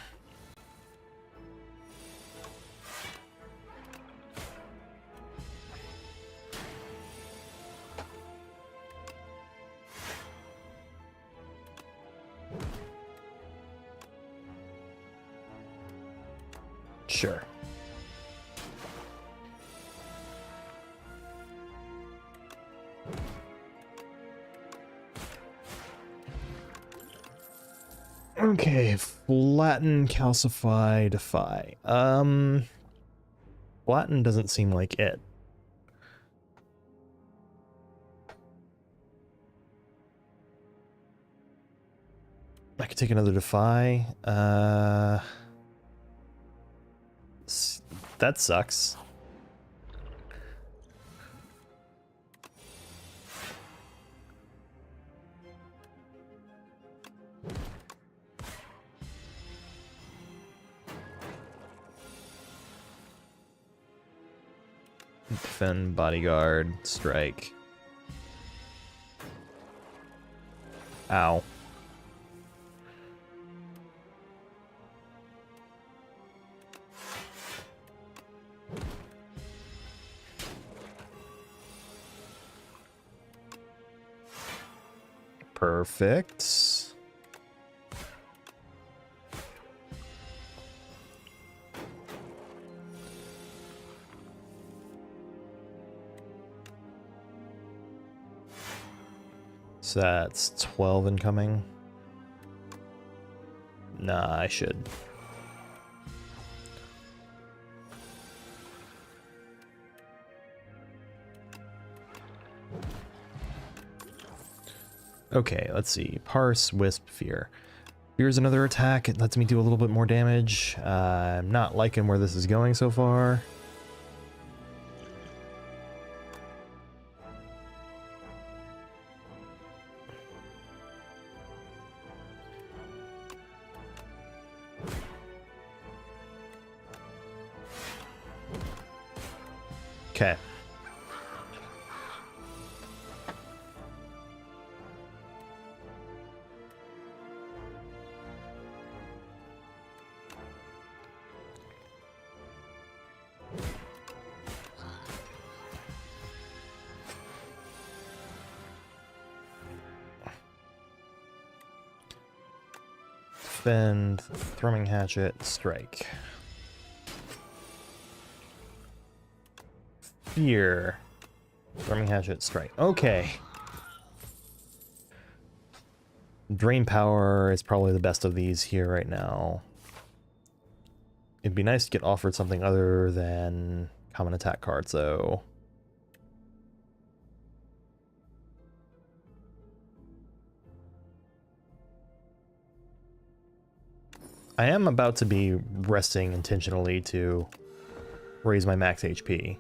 Sure. Okay, flatten, calcify, defy. Flatten doesn't seem like it. I could take another defy. That sucks. Defend, bodyguard, strike. Ow. Perfect. So that's 12 incoming. Nah, I should. Okay, let's see. Parse, Wisp, Fear. Fear's another attack. It lets me do a little bit more damage. I'm not liking where this is going so far. Okay. Defend, Thrumming Hatchet, strike. Fear. Thrumming Hatchet, strike. Okay. Drain Power is probably the best of these here right now. It'd be nice to get offered something other than common attack cards, though. I am about to be resting intentionally to raise my max HP.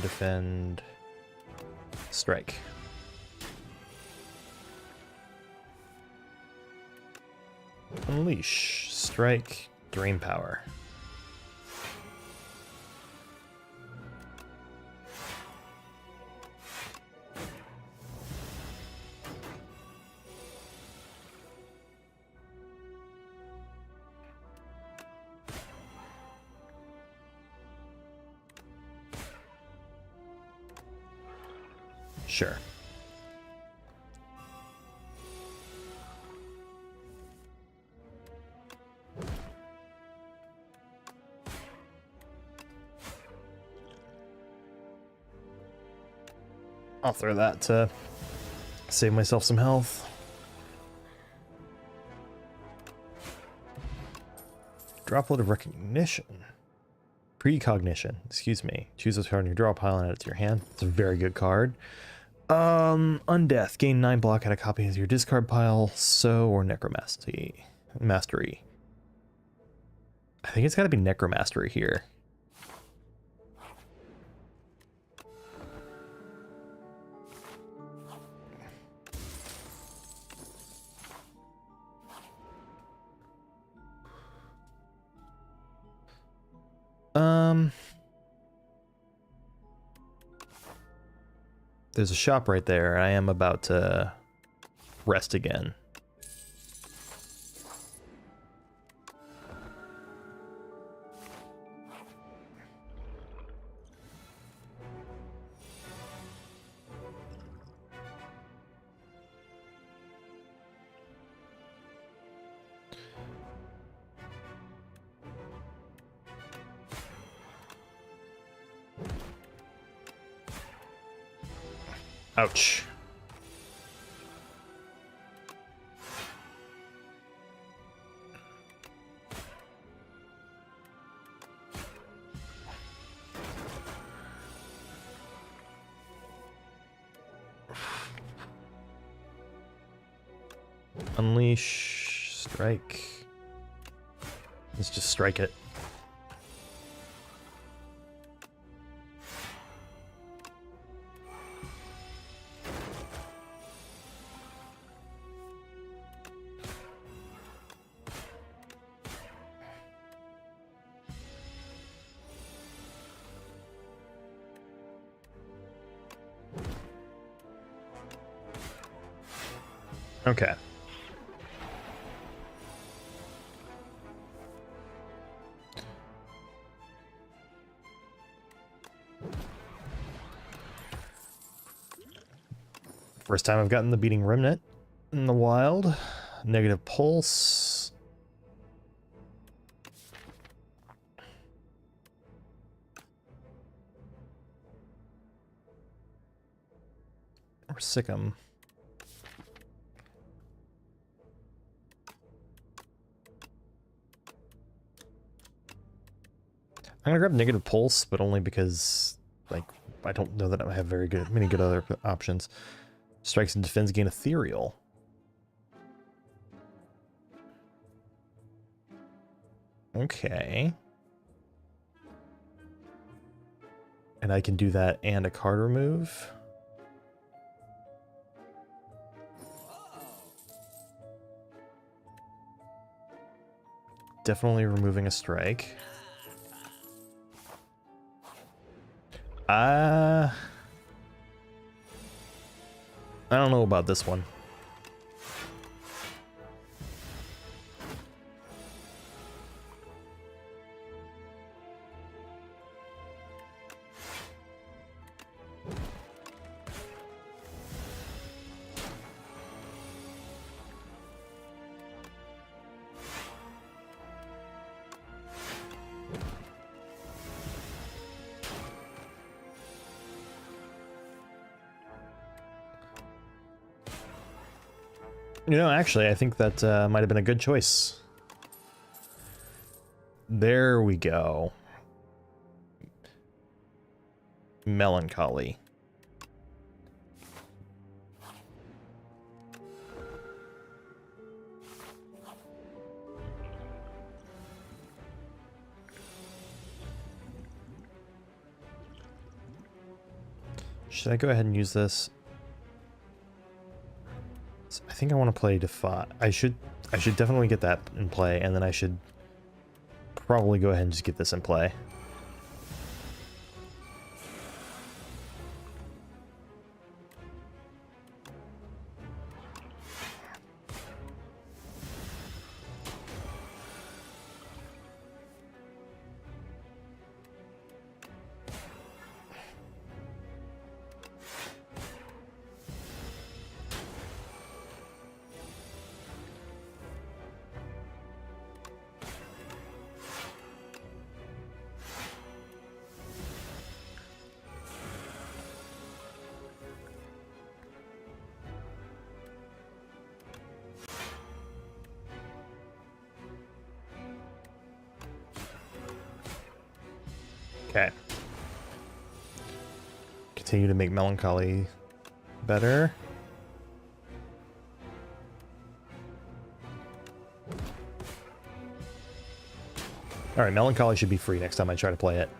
Defend, strike. Unleash, strike, Drain Power. Sure. I'll throw that to save myself some health. Droplet of Recognition. Precognition, excuse me. Choose a card in your draw pile and add it to your hand. It's a very good card. Undeath. Gain 9 block, add a copy of your discard pile. So, or Necromancy. Mastery. I think it's gotta be Necromastery here. There's a shop right there. I am about to rest again. Ouch. Unleash, strike. Let's just strike it. Okay. First time I've gotten the beating remnant in the wild. Negative pulse. Or Sick'em. I'm gonna grab negative pulse, but only because, like, I don't know that I have many good other options. Strikes and defends gain ethereal. Okay. And I can do that and a card remove. Definitely removing a strike. I don't know about this one. You know, actually, I think that might have been a good choice. There we go. Melancholy. Should I go ahead and use this? I think I want to play Defy. I should definitely get that in play, and then I should probably go ahead and just get this in play. Okay. Continue to make Melancholy better. Alright, Melancholy should be free next time I try to play it.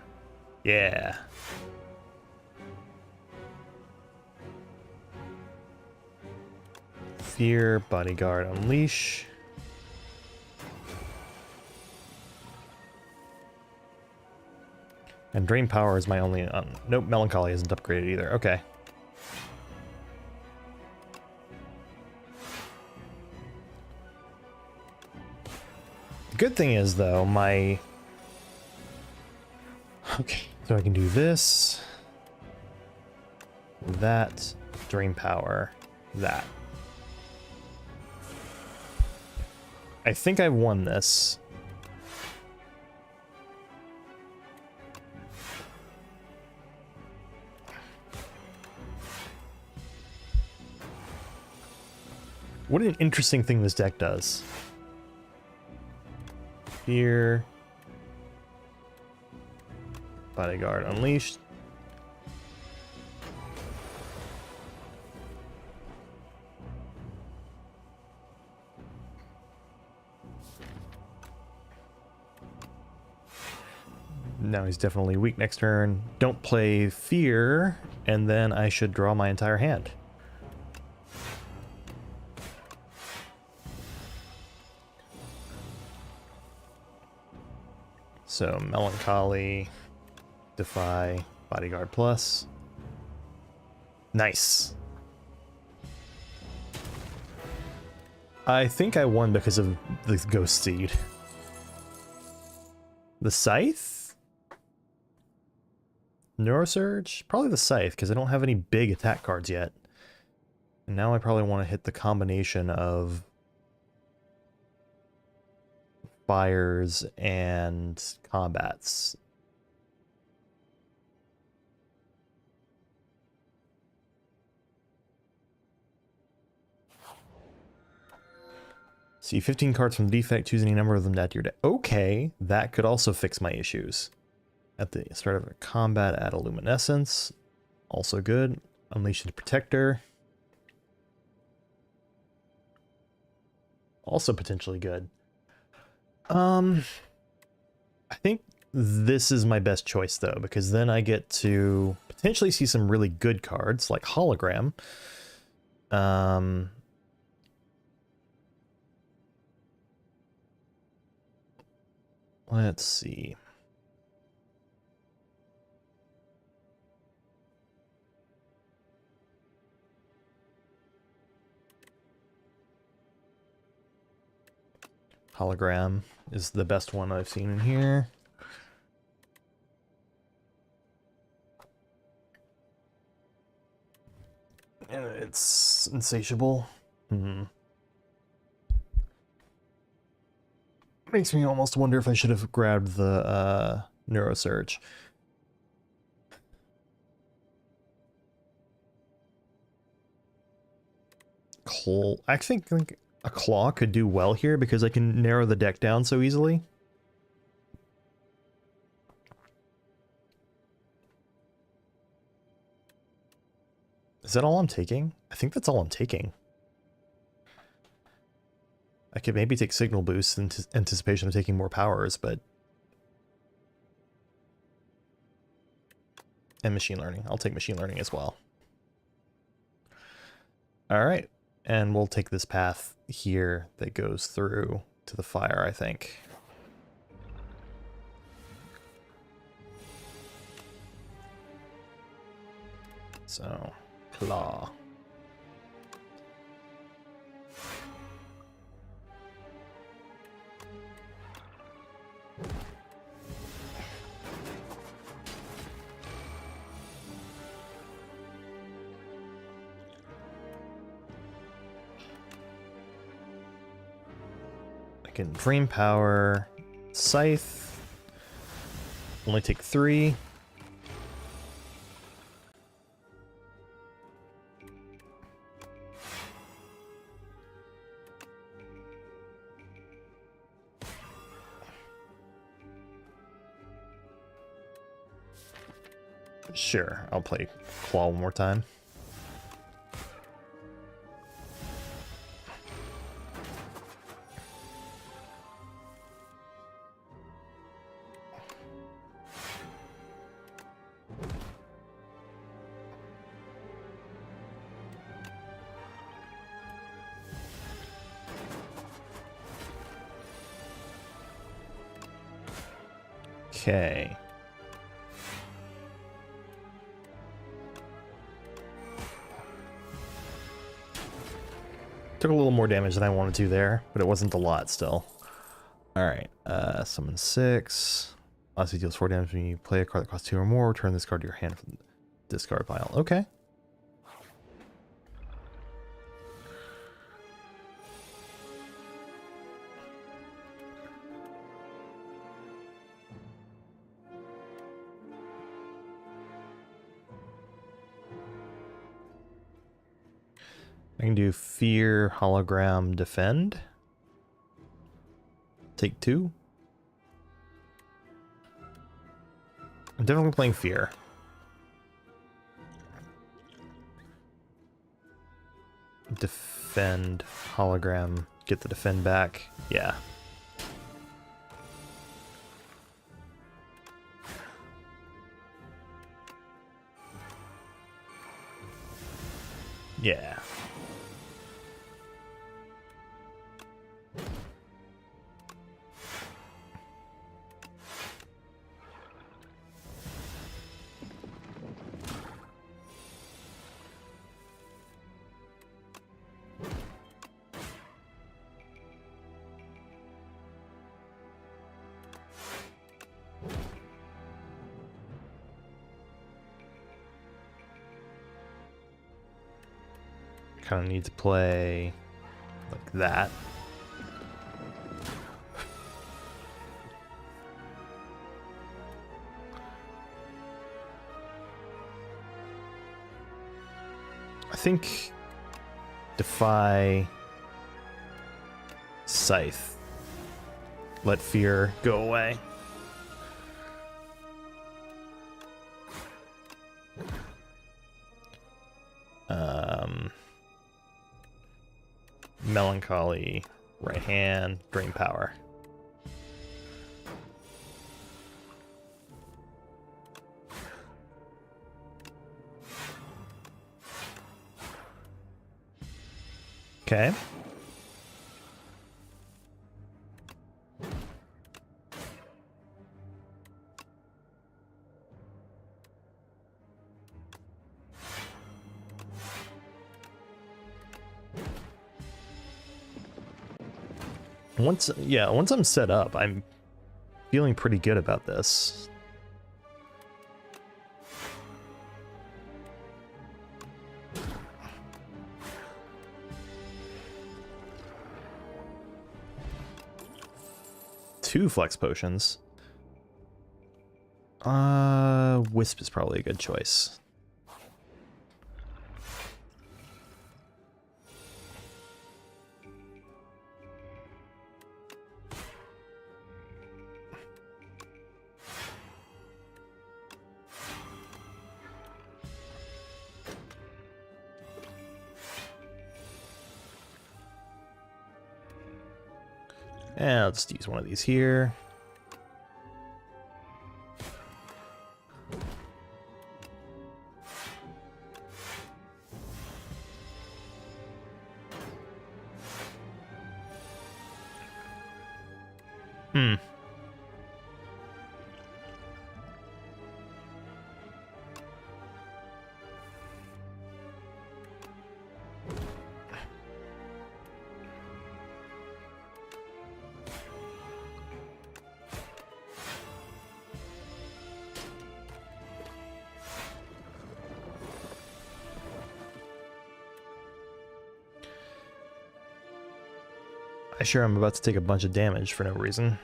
Yeah. Fear, Bodyguard, Unleash. And Drain Power is my only... nope, Melancholy isn't upgraded either. Okay. The good thing is, though, my... Okay, so I can do this. That. Drain Power. That. I think I've won this. What an interesting thing this deck does. Fear. Bodyguard Unleashed. Now he's definitely weak next turn. Don't play Fear, and then I should draw my entire hand. So, Melancholy, Defy, Bodyguard Plus. Nice. I think I won because of the Ghost Seed. The Scythe? Neurosurge? Probably the Scythe, because I don't have any big attack cards yet. And now I probably want to hit the combination of fires and combats. See 15 cards from the defect, choose any number of them to add to your deck. Okay, that could also fix my issues. At the start of a combat, add a luminescence. Also good. Unleash the Protector. Also potentially good. I think this is my best choice though, because then I get to potentially see some really good cards like Hologram. Let's see. Hologram is the best one I've seen in here. And it's insatiable. Makes me almost wonder if I should have grabbed the Neurosurge. I think a Claw could do well here because I can narrow the deck down so easily. Is that all I'm taking? I think that's all I'm taking. I could maybe take Signal Boost in anticipation of taking more powers, but... And Machine Learning. I'll take Machine Learning as well. Alright, and we'll take this path here that goes through to the fire, I think. So, Claw. I can Dream Power, Scythe, only take 3. Sure, I'll play Claw one more time. Okay. Took a little more damage than I wanted to there, but it wasn't a lot still. Alright, summon 6. Lastly deals 4 damage when you play a card that costs 2 or more. Return this card to your hand from the discard pile. Okay. I can do Fear, Hologram, Defend. Take 2. I'm definitely playing Fear. Defend, Hologram, get the Defend back. Yeah. Yeah. kind of need to play like that. I think Defy, Scythe, let fear go away. Melancholy, right hand, drain power. Okay. Once I'm set up, I'm feeling pretty good about this. Two flex potions. Wisp is probably a good choice. And I'll just use one of these here. I sure am about to take a bunch of damage for no reason.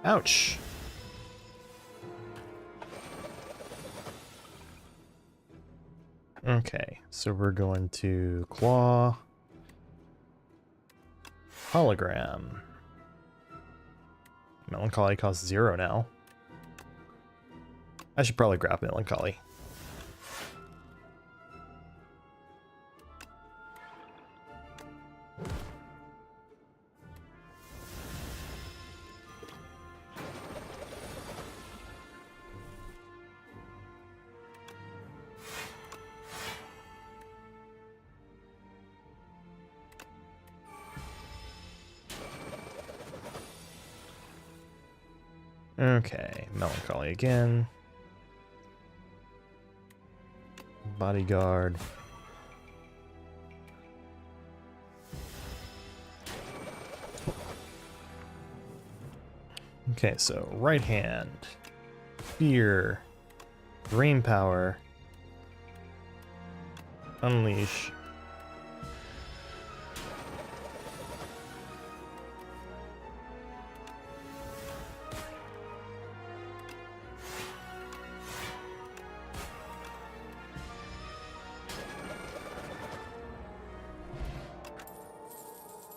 Ouch. Okay, so we're going to claw. Hologram. Melancholy costs 0 now. I should probably grab Melancholy. Okay, Melancholy again. Bodyguard. Okay, so right hand, fear, brain power, unleash.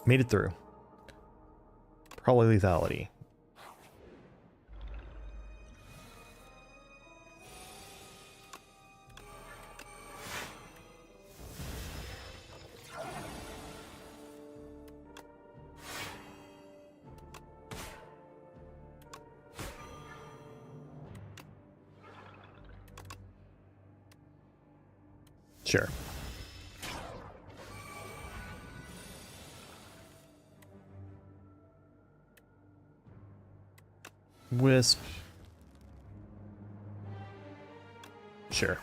Made it through. Probably lethality. Sure. Wisp. Sure.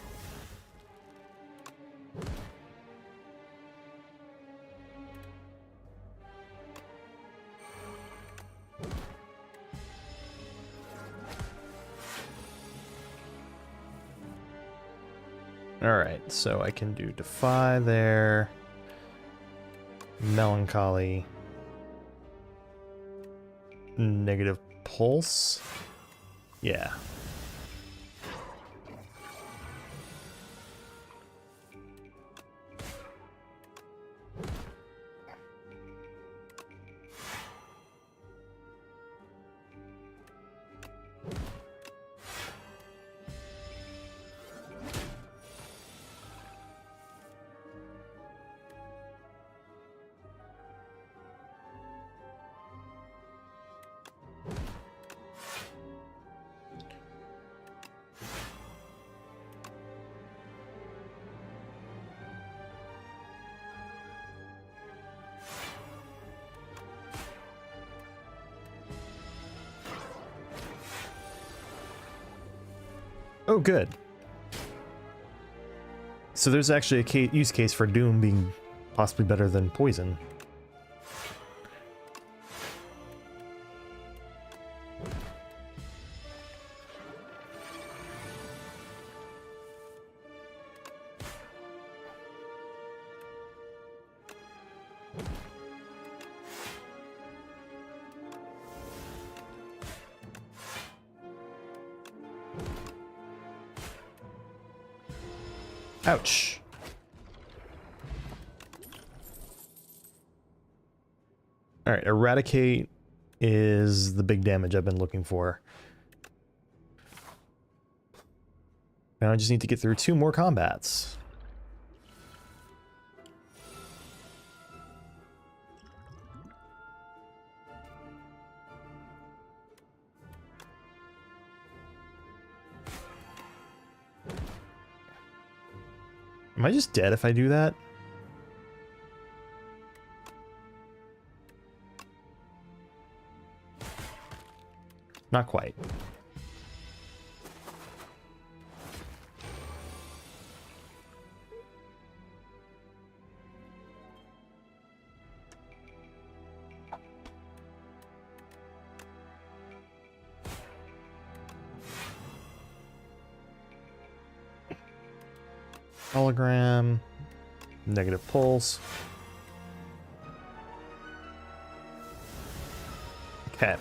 Alright, so I can do Defy there. Melancholy. Negative Pulse. Yeah. Oh, good. So there's actually a use case for Doom being possibly better than Poison. Ouch. Alright, Eradicate is the big damage I've been looking for. Now I just need to get through 2 more combats. Am I just dead if I do that? Not quite. Hologram. Negative Pulse. Okay.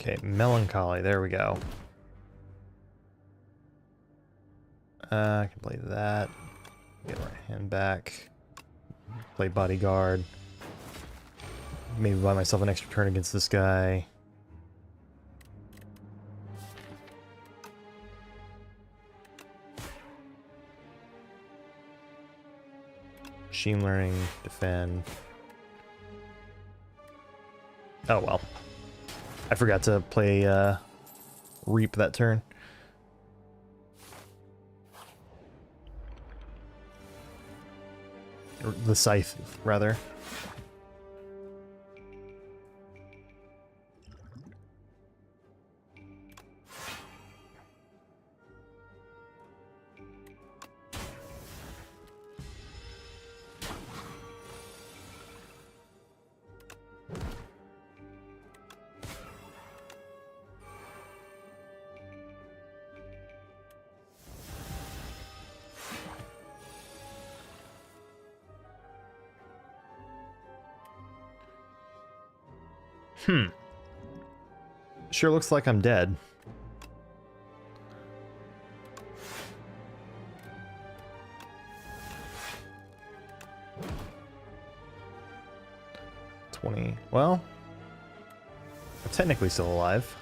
Okay, Melancholy, there we go. I can play that. Get my hand back. Play Bodyguard. Maybe buy myself an extra turn against this guy. Machine Learning, defend. Oh well. I forgot to play Reap that turn. Or the Scythe, rather. Sure looks like I'm dead. Well, I'm technically still alive.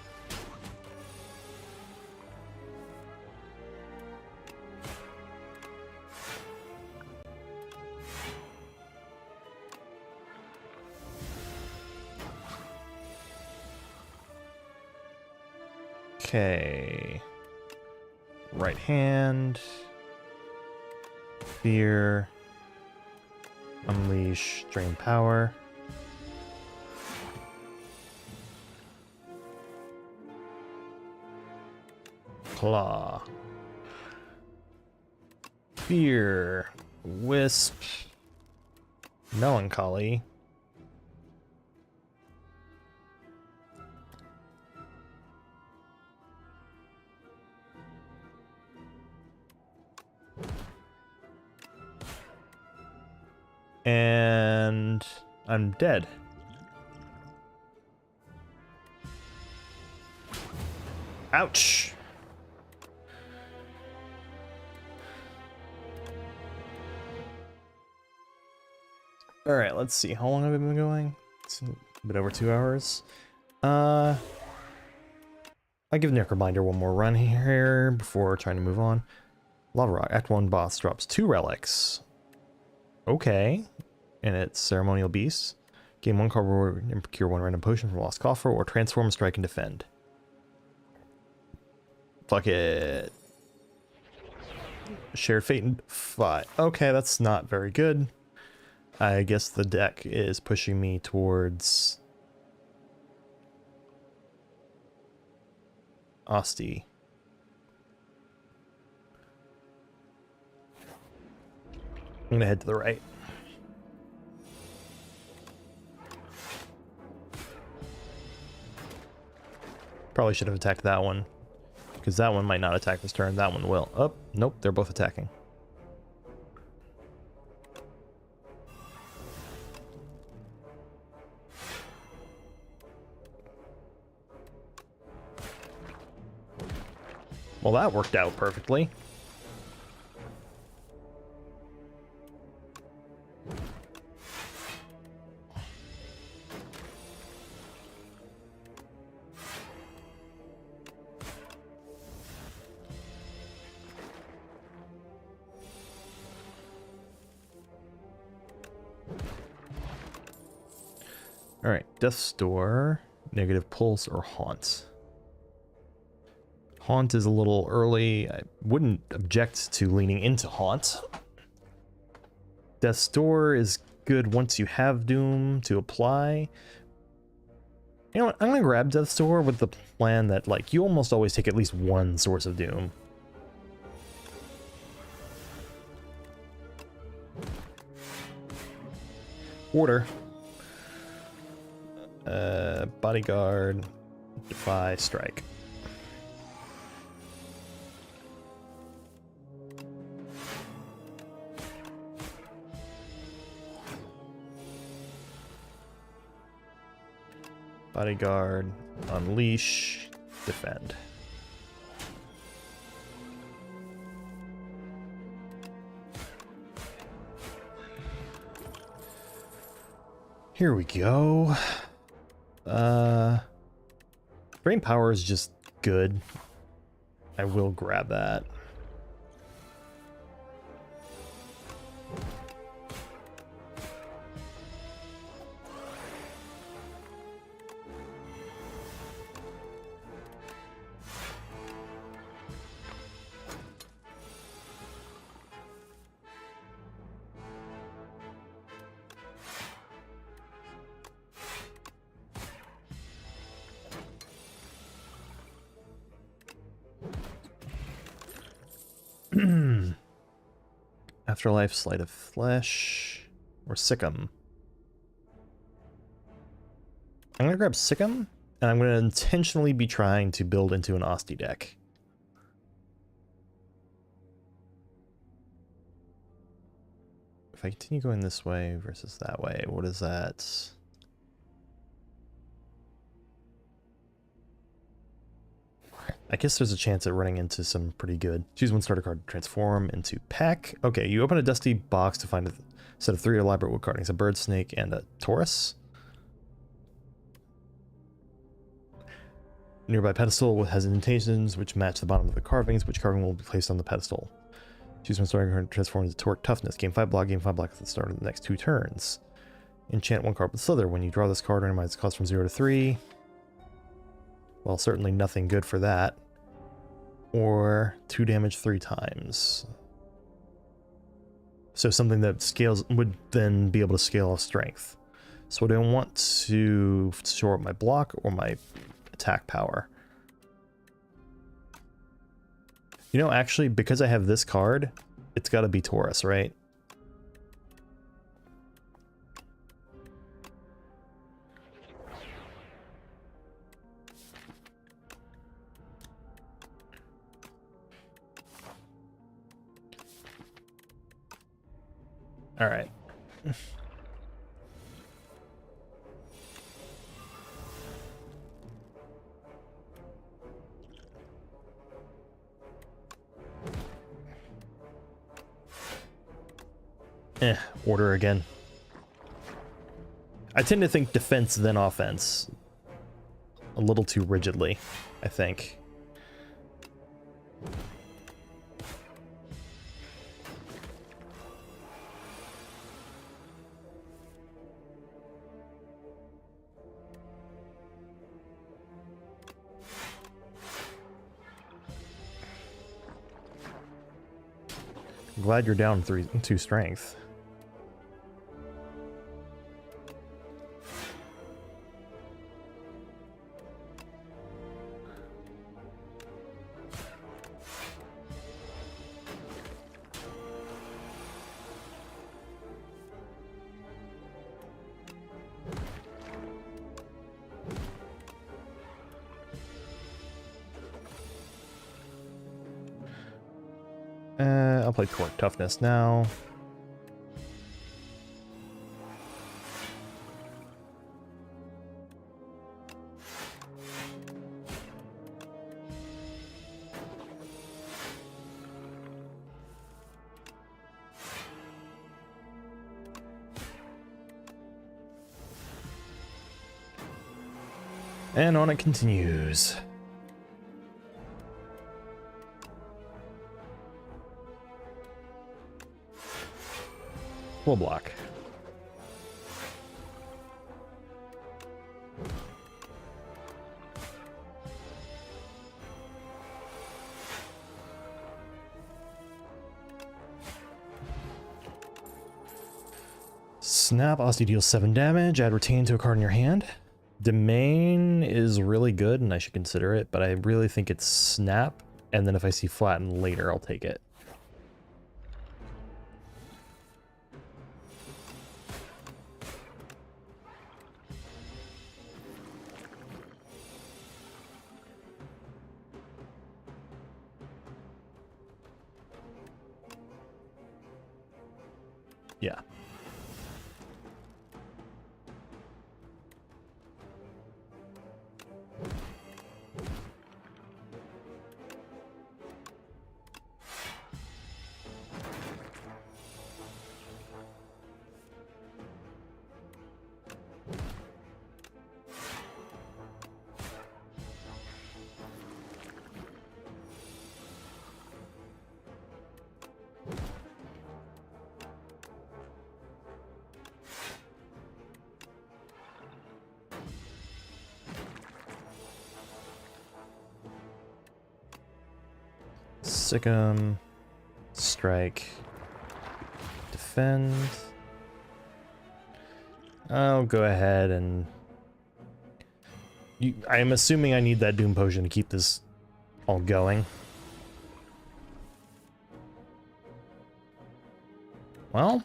Okay. Right hand. Fear. Unleash. Drain power. Claw. Fear. Wisp. Melancholy. And I'm dead. Ouch. All right, let's see. How long have I been going? It's a bit over 2 hours. I'll give Necrobinder one more run here before trying to move on. Lava Rock, Act 1 boss drops 2 relics. Okay. And it's Ceremonial Beast. Gain 1 card reward and procure 1 random potion from Lost Coffer, or transform, strike, and defend. Fuck it. Shared Fate and Fight. Okay, that's not very good. I guess the deck is pushing me towards Asti. I'm gonna head to the right. Probably should have attacked that one, because that one might not attack this turn. That one will. Oh, nope, they're both attacking. Well, that worked out perfectly. All right, Death's Door, negative pulse, or haunt. Haunt is a little early. I wouldn't object to leaning into Haunt. Death's Door is good once you have Doom to apply. You know what? I'm gonna grab Death's Door with the plan that, like, you almost always take at least one source of Doom. Order. Bodyguard. Defy, strike. Bodyguard, unleash, defend. Here we go. Brain power is just good. I will grab that. Afterlife, Sleight of Flesh, or Sikkim. I'm gonna grab Sikkim, and I'm gonna intentionally be trying to build into an Asti deck. If I continue going this way versus that way, what is that? I guess there's a chance at running into some pretty good. Choose one starter card to transform into pack. Okay, you open a dusty box to find a set of 3 elaborate wood carvings, a bird, snake, and a Taurus. Nearby pedestal has indentations which match the bottom of the carvings. Which carving will be placed on the pedestal? Choose one starter card to transform into Torque Toughness. Gain 5 block at the start of the next 2 turns. Enchant 1 card with Slither. When you draw this card, randomize the cost from 0 to 3. Well, certainly nothing good for that. Or 2 damage 3 times. So something that scales would then be able to scale off strength. So do I want to shore up my block or my attack power? You know, actually, because I have this card, it's got to be Taurus, right? All right. Order again. I tend to think defense then offense a little too rigidly, I think. I'm glad you're down 2 strength. I'll play Torque Toughness now. And on it continues. Full block. Snap, Aussie deals 7 damage, add retain to a card in your hand. Domain is really good and I should consider it, but I really think it's snap, and then if I see flatten later, I'll take it. Yeah. Sick 'em. Strike. Defend. I'll go ahead and... I'm assuming I need that Doom Potion to keep this all going. Well...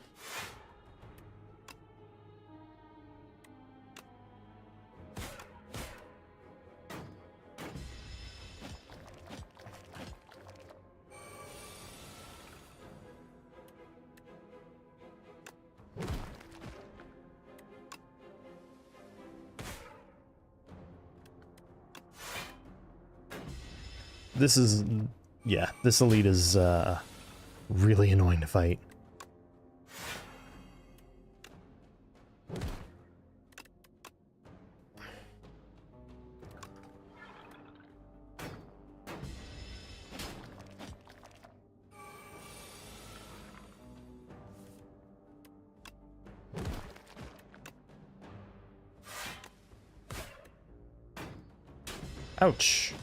This is... yeah, this elite is really annoying to fight. Ouch.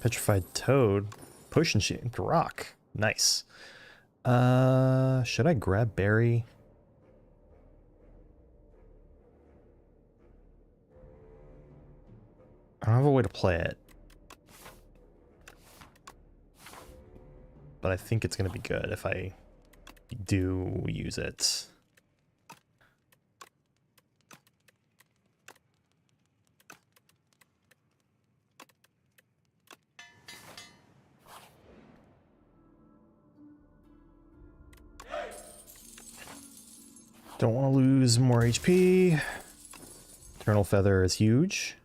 Petrified toad. Push and shoot. Rock. Nice. Should I grab berry? I don't have a way to play it. But I think it's going to be good if I do use it. Don't want to lose more HP. Eternal Feather is huge.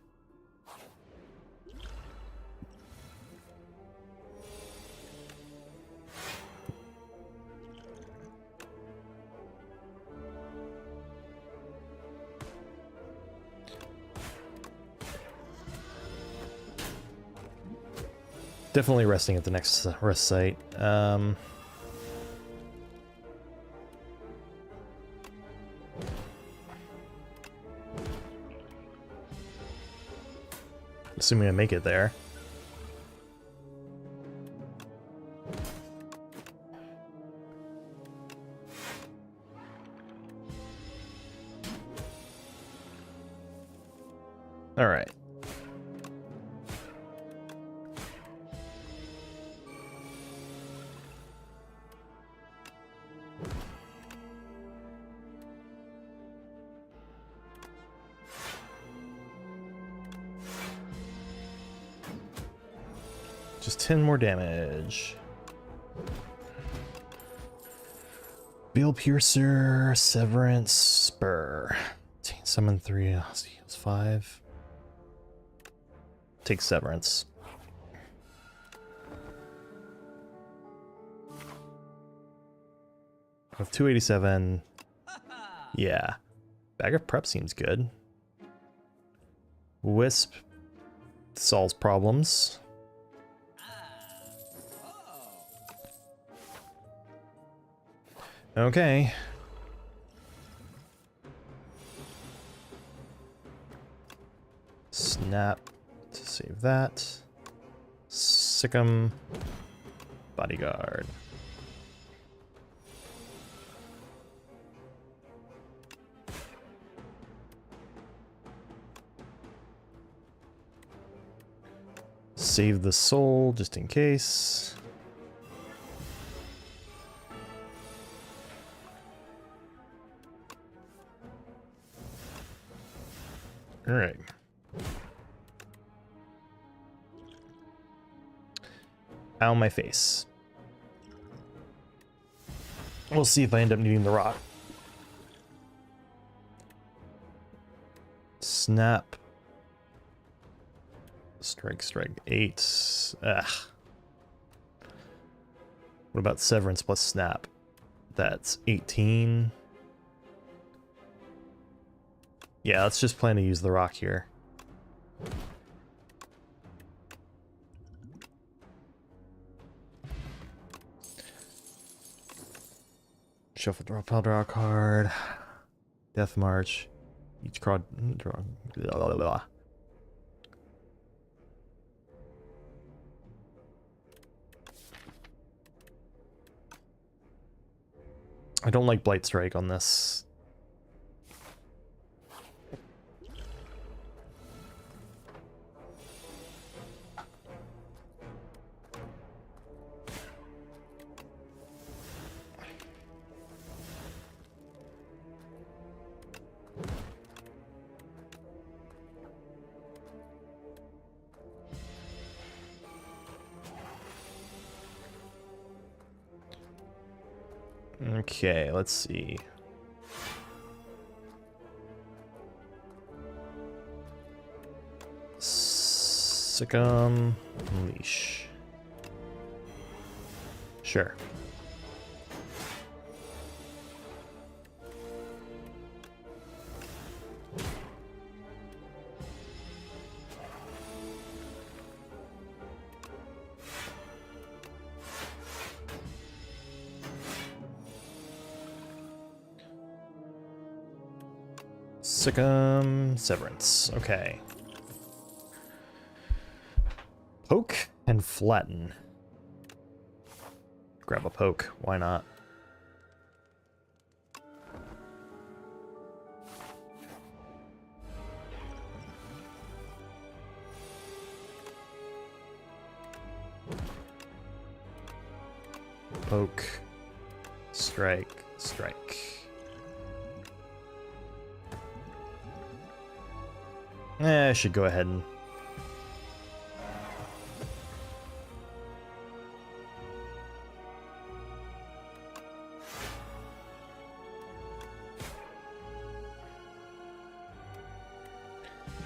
Definitely resting at the next rest site. Assuming I make it there. All right. Just 10 more damage. Bill Piercer, Severance, Spur. Summon 3, heals 5. Take Severance. With 287. Yeah. Bag of Prep seems good. Wisp solves problems. Okay. Snap to save that. Sick'em. Bodyguard. Save the soul just in case. All right. Ow, my face. We'll see if I end up needing the rock. Snap. Strike 8. Ugh. What about Severance plus Snap? That's 18. Yeah, let's just plan to use the rock here. Shuffle, draw a card. Death March. Each card draw. Blah, blah, blah. I don't like Blight Strike on this. Okay, let's see. Sick'em. Leash. Sure. Sikkim Severance. Okay. Poke and flatten. Grab a poke. Why not? Poke. Strike. Strike. I should go ahead and...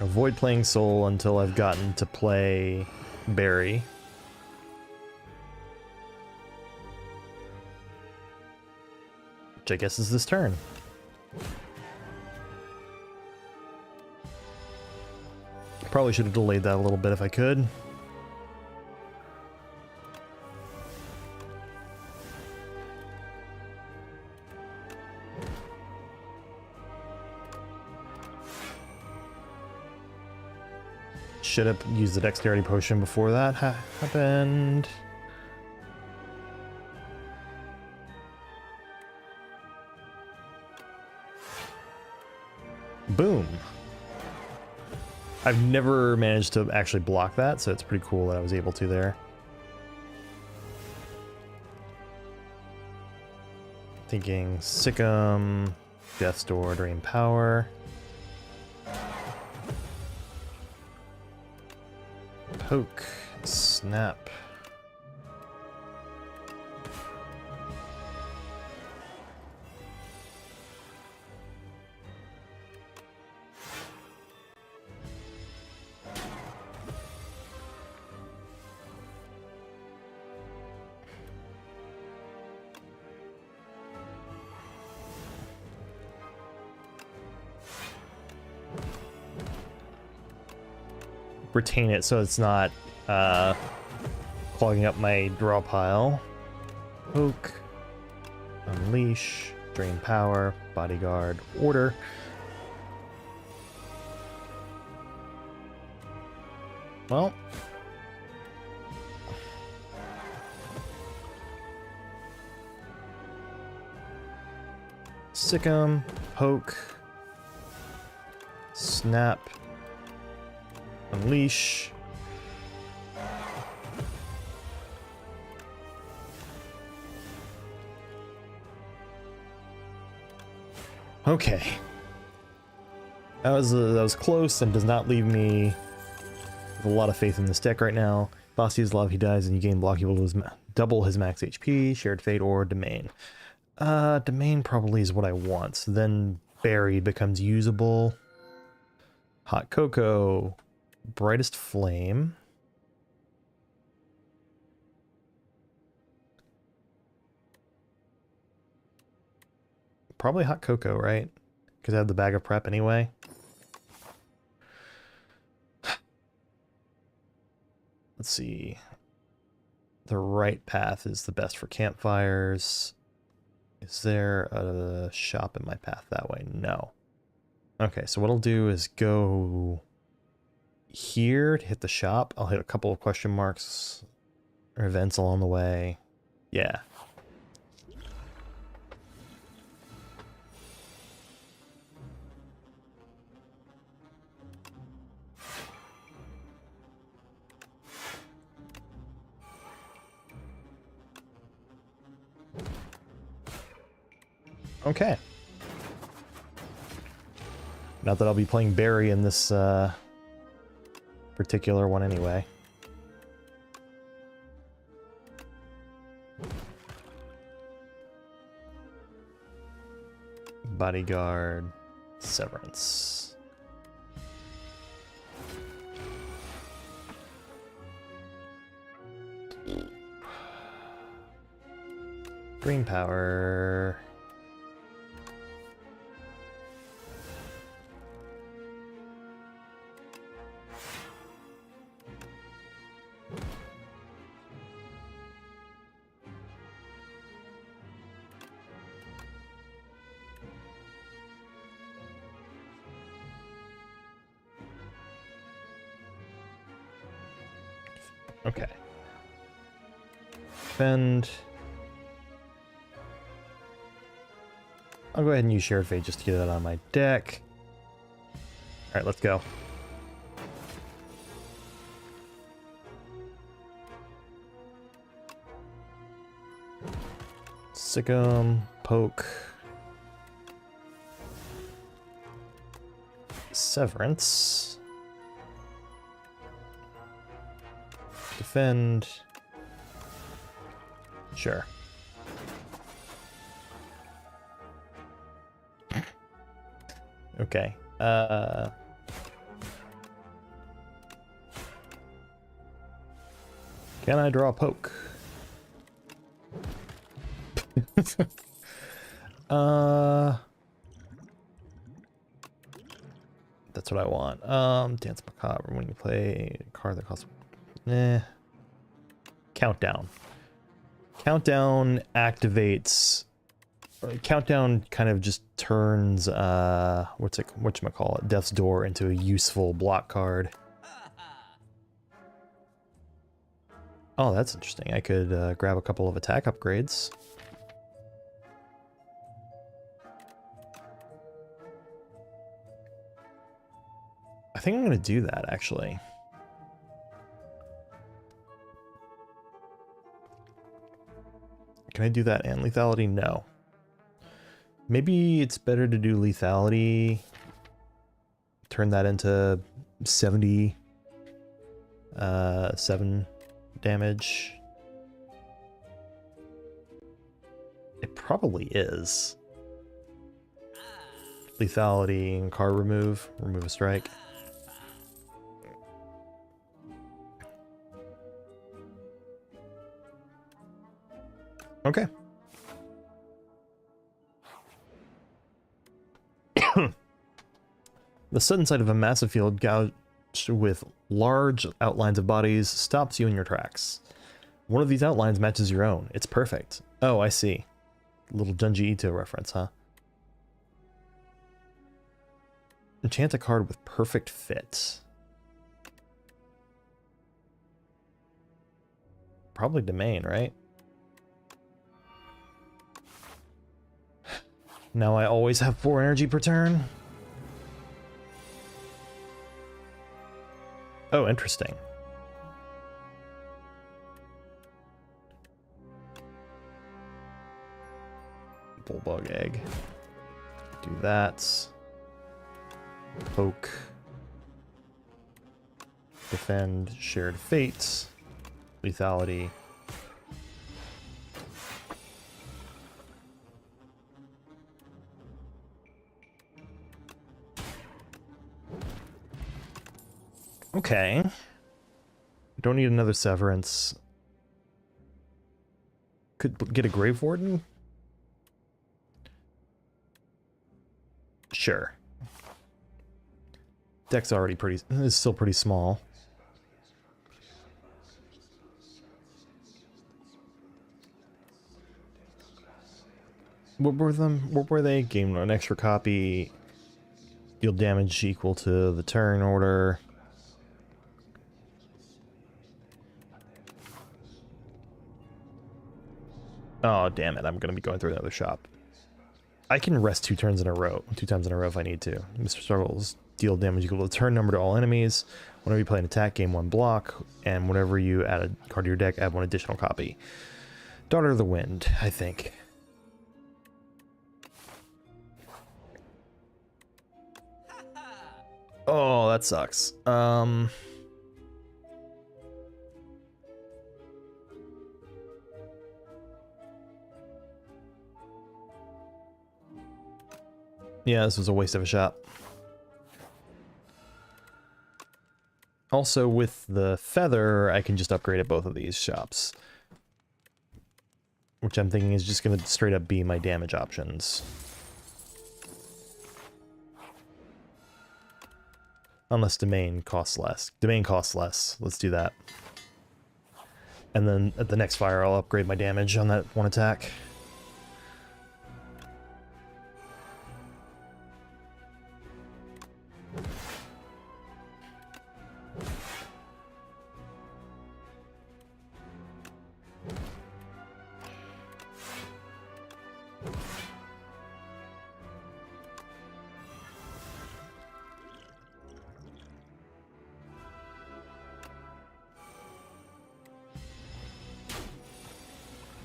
avoid playing Soul until I've gotten to play Barry. Which I guess is this turn. Probably should have delayed that a little bit if I could. Should have used the dexterity potion before that happened. Boom. I've never managed to actually block that, so it's pretty cool that I was able to there. Thinking Sikkim, Death's Door, Drain Power. Poke, snap. Retain it so it's not clogging up my draw pile. Poke, unleash, drain power, bodyguard, order. Well, Sikkim, poke, snap, unleash. Okay. That was close and does not leave me with a lot of faith in this deck right now. Boss uses love, he dies, and you gain block, he will lose double his max HP, shared fate, or domain. Domain probably is what I want. So then buried becomes usable. Hot cocoa. Brightest flame. Probably hot cocoa, right? Because I have the bag of prep anyway. Let's see. The right path is the best for campfires. Is there a shop in my path that way? No. Okay, so what I'll do is go here to hit the shop. I'll hit a couple of question marks or events along the way. Yeah. Okay. Not that I'll be playing Barry in this particular one anyway. Bodyguard, Severance. Green power. Okay. Defend. I'll go ahead and use Shared Fate just to get it on my deck. Alright, let's go. Sick 'em, poke. Severance. Defend. Sure. Okay. Can I draw a poke? That's what I want. Dance Macabre when you play a card that costs Countdown. Countdown activates Countdown kind of just turns whatchamacallit, Death's Door into a useful block card. Oh, that's interesting. I could grab a couple of attack upgrades. I think I'm going to do that, actually. Can I do that and lethality? No. Maybe it's better to do lethality. Turn that into 77 damage. It probably is. Lethality and card remove. Remove a strike. Okay. The sudden sight of a massive field gouged with large outlines of bodies stops you in your tracks. One of these outlines matches your own. It's perfect. Oh, I see. Little Junji Ito reference, huh? Enchant a card with perfect fit. Probably Domain, right? Now I always have 4 energy per turn. Oh, interesting. Bulldog egg. Do that. Poke. Defend. Shared Fate. Lethality. Okay. Don't need another Severance. Could get a Grave Warden? Sure. Deck's already is still pretty small. What were them? What were they? Gain an extra copy. Deal damage equal to the turn order. Oh, damn it. I'm going to be going through another shop. I can rest 2 times in a row if I need to. Mr. Struggles, deal damage equal to the turn number to all enemies. Whenever you play an attack, gain 1 block. And whenever you add a card to your deck, add 1 additional copy. Daughter of the Wind, I think. Oh, that sucks. Yeah, this was a waste of a shot. Also, with the feather, I can just upgrade at both of these shops. Which I'm thinking is just going to straight up be my damage options. Unless Domain costs less. Domain costs less. Let's do that. And then at the next fire, I'll upgrade my damage on that 1 attack.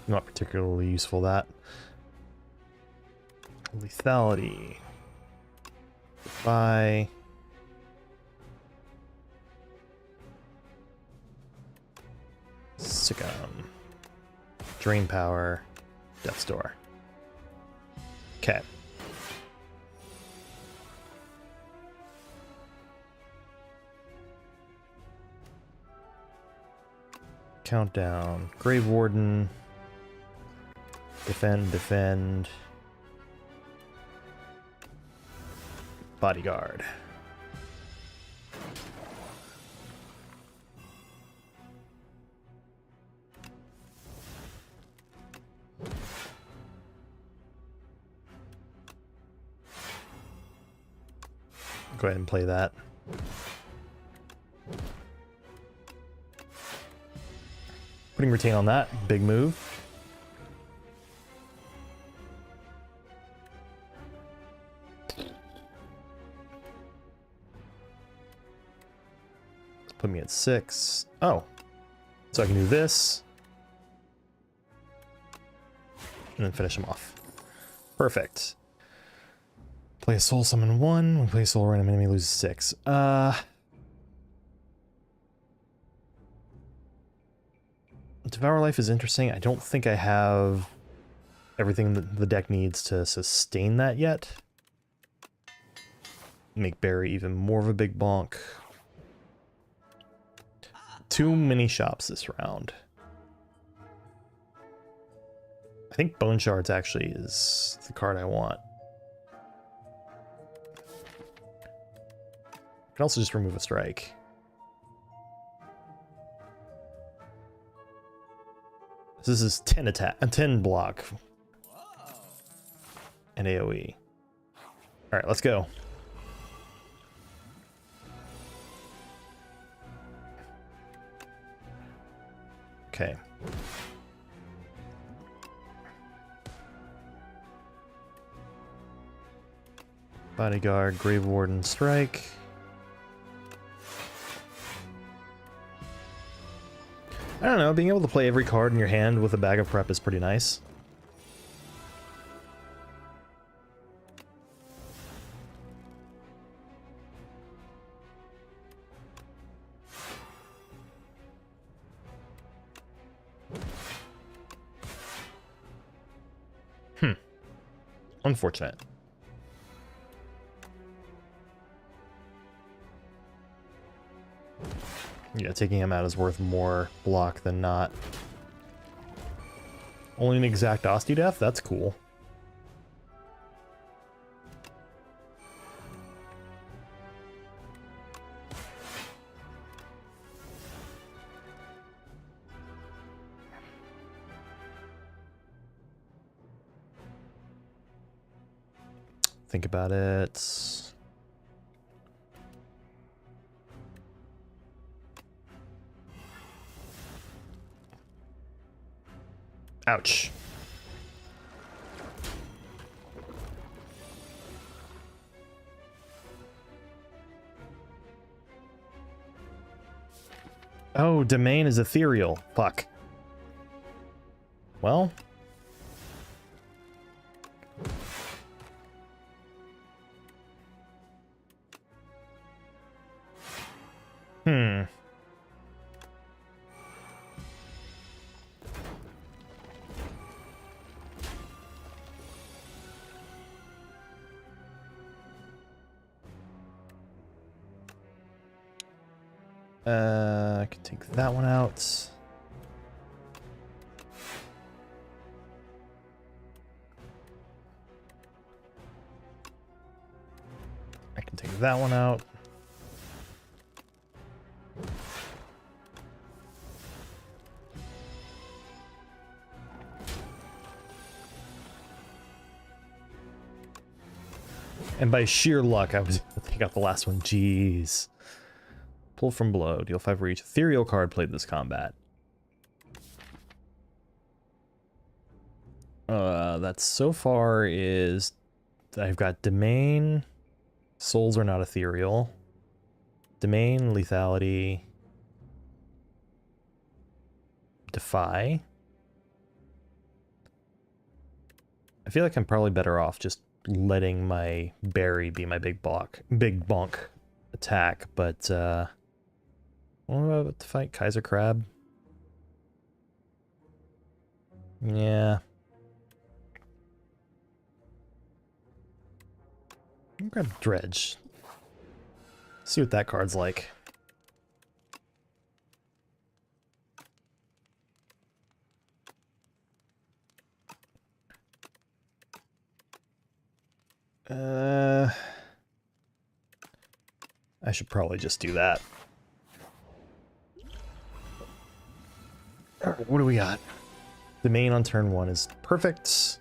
Not particularly useful, that. Lethality. Defy. Sick'em. Drain power. Death's Door. Okay. Countdown. Grave Warden. Defend, defend. Bodyguard. Go ahead and play that. Putting retain on that, big move. Put me at 6. Oh, so I can do this and then finish him off. Perfect. Play a soul summon 1. We play a soul random enemy, loses 6. Devour Life is interesting. I don't think I have everything that the deck needs to sustain that yet. Make Barry even more of a big bonk. Too many shops this round. I think Bone Shards actually is the card I want. I can also just remove a strike. This is 10 attack, 10 block, and AoE. All right, let's go. Okay. Bodyguard, Grave Warden, strike. I don't know, being able to play every card in your hand with a bag of prep is pretty nice. Unfortunate. Yeah, taking him out is worth more block than not. Only an exact Osti death? That's cool. Think about it. Ouch. Oh, domain is ethereal. Fuck. Well. I can take that one out. I can take that one out. And by sheer luck, I was able to take out the last one. Jeez. Pull from below. Deal 5 for each ethereal card played this combat. That so far is... I've got Domain. Souls are not ethereal. Domain, Lethality. Defy. I feel like I'm probably better off just letting my berry be my big bonk attack, but what about to fight Kaiser Crab? Yeah. I'll grab Dredge. See what that card's like. I should probably just do that. Alright, what do we got? The main on turn 1 is perfect.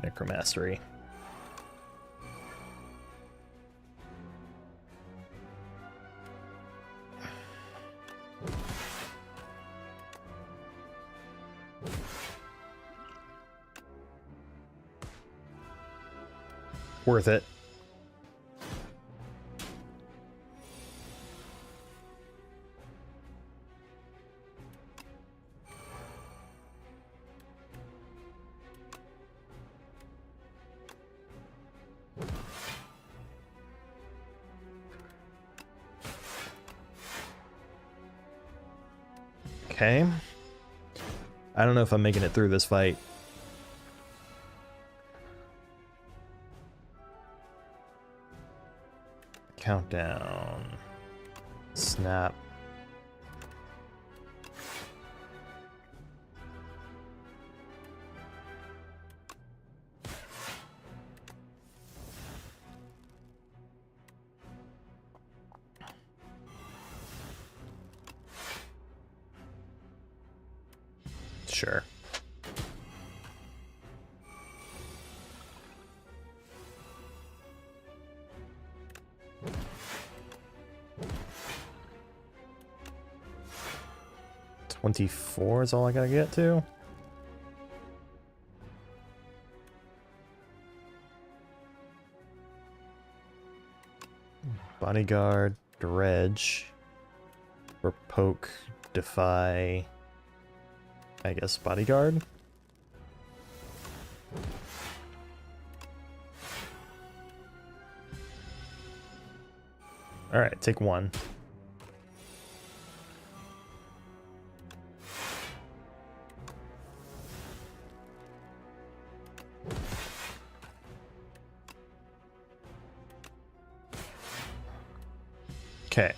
Necromastery. Worth it. Okay. I don't know if I'm making it through this fight. Countdown. Snap. Sure. $24 is all I gotta get to. Bodyguard, Dredge, or Poke, Defy, I guess Bodyguard. Alright, take one. Okay.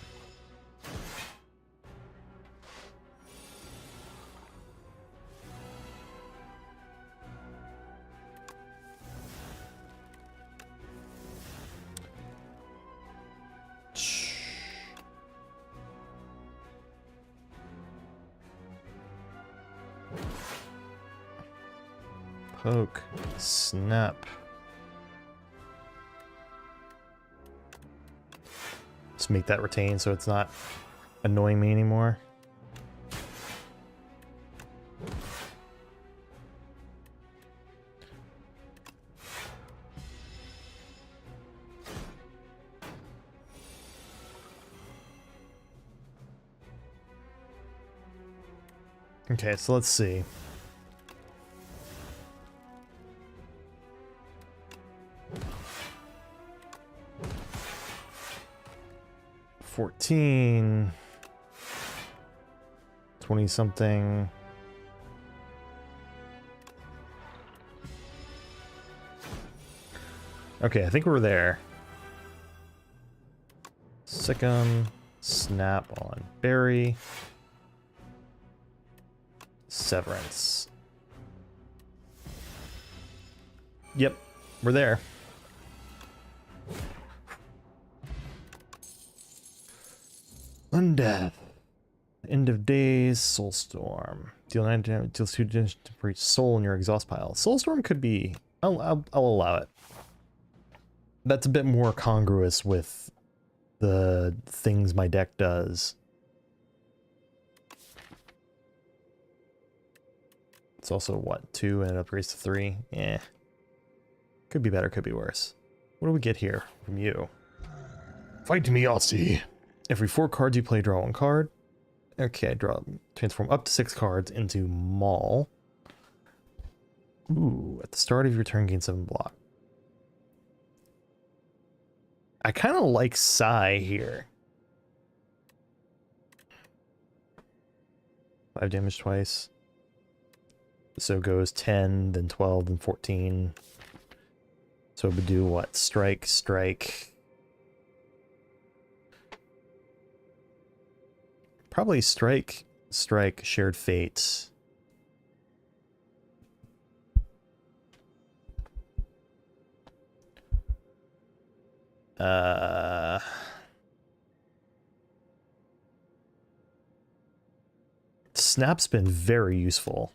Poke, snap. Just make that retain so it's not annoying me anymore. Okay, so let's see. $14, 20 something. Okay, I think we're there. Sick 'em, snap on berry. Severance. Yep, we're there. Undeath. End of days, Soulstorm. Deal 9 damage, deals 2 damage for each soul in your exhaust pile. Soulstorm could be... I'll allow it. That's a bit more congruous with the things my deck does. It's also, what, 2 and it upgrades to 3? Eh. Could be better, could be worse. What do we get here from you? Fight me, Aussie. Every 4 cards you play, draw 1 card. Okay, transform up to 6 cards into Maul. Ooh, at the start of your turn, gain 7 block. I kind of like Psy here. 5 damage twice. So it goes 10, then 12, then 14. So it would do what? Strike, strike. Probably strike, strike, shared fate. Snap's been very useful.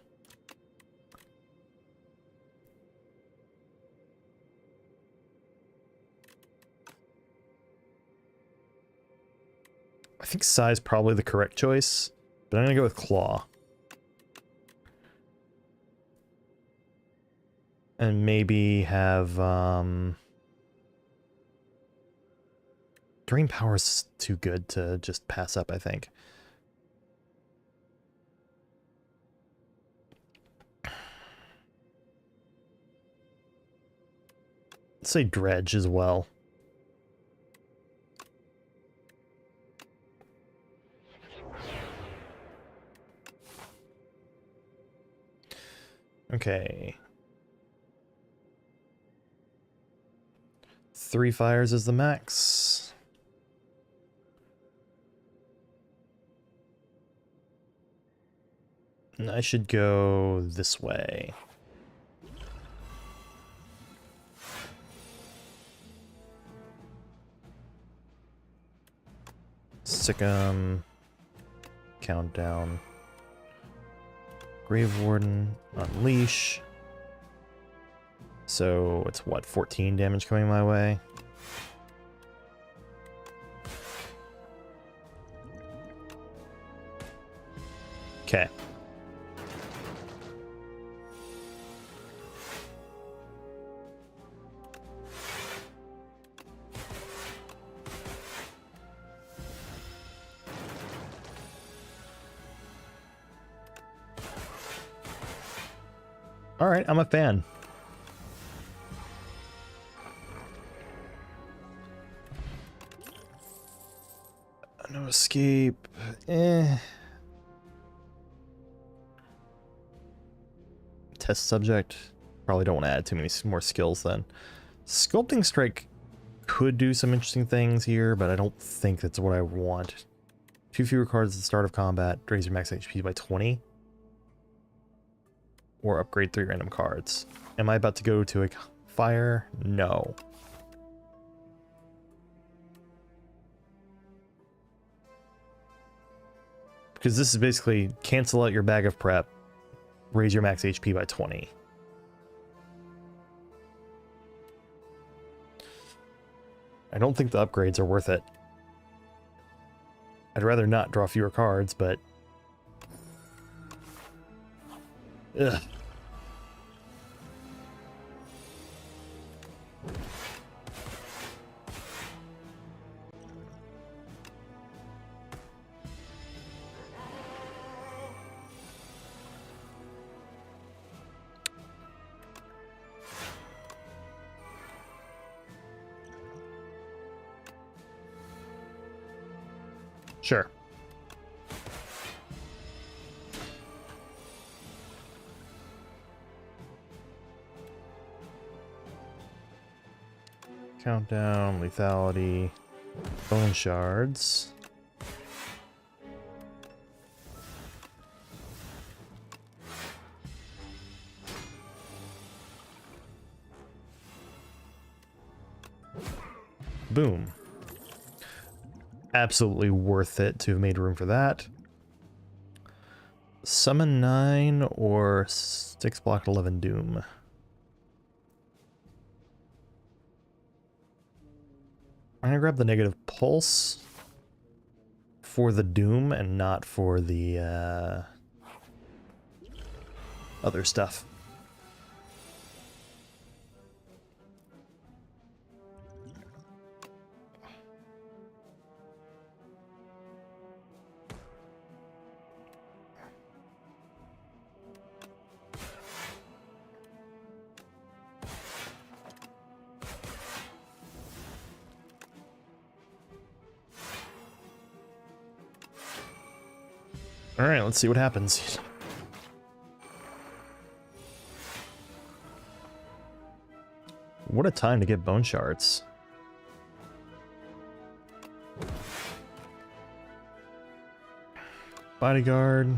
I think Psy is probably the correct choice, but I'm gonna go with Claw. And maybe have, Drain Power's too good to just pass up, I think. Let's say Dredge as well. Okay. 3 fires is the max. And I should go this way. Sick'em. Countdown. Grave Warden. Unleash. So it's what, 14 damage coming my way? Okay. All right, I'm a fan. No escape. Test subject. Probably don't want to add too many more skills then. Sculpting Strike could do some interesting things here, but I don't think that's what I want. 2 fewer cards at the start of combat. Raise your max HP by 20. Or upgrade 3 random cards. Am I about to go to a fire? No. Because this is basically cancel out your bag of prep, raise your max HP by 20. I don't think the upgrades are worth it. I'd rather not draw fewer cards, but... Ugh. Sure. Countdown, lethality, bone shards. Boom. Absolutely worth it to have made room for that. Summon 9 or 6 block 11 Doom. I'm gonna grab the negative pulse for the Doom and not for the other stuff. Alright, let's see what happens. What a time to get bone shards. Bodyguard.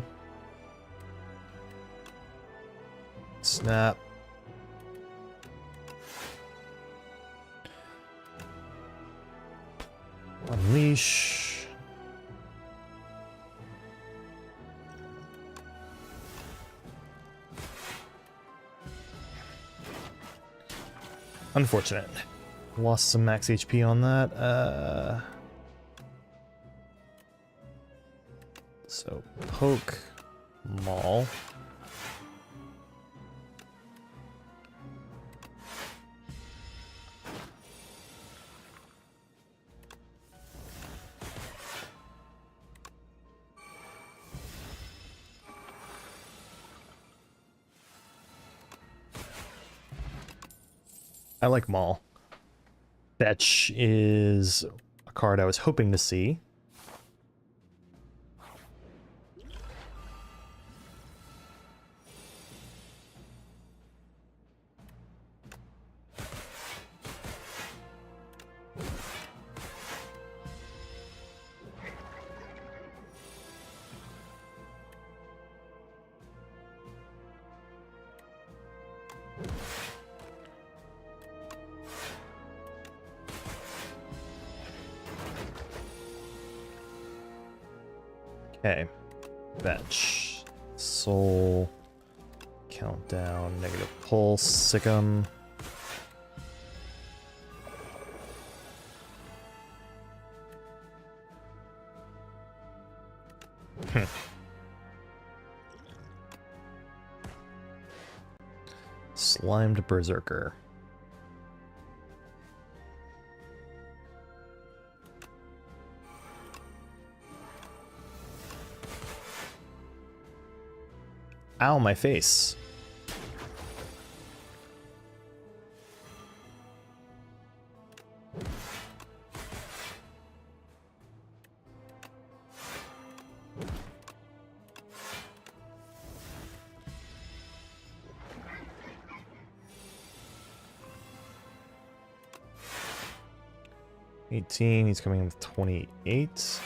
Snap. Unleash. Unfortunate. Lost some max HP on that. So poke, maul. I like Maul. Fetch is a card I was hoping to see. Okay, fetch, soul, countdown, negative pulse, sick'em. Slimed berserker. Ow, my face. He's coming in with 28.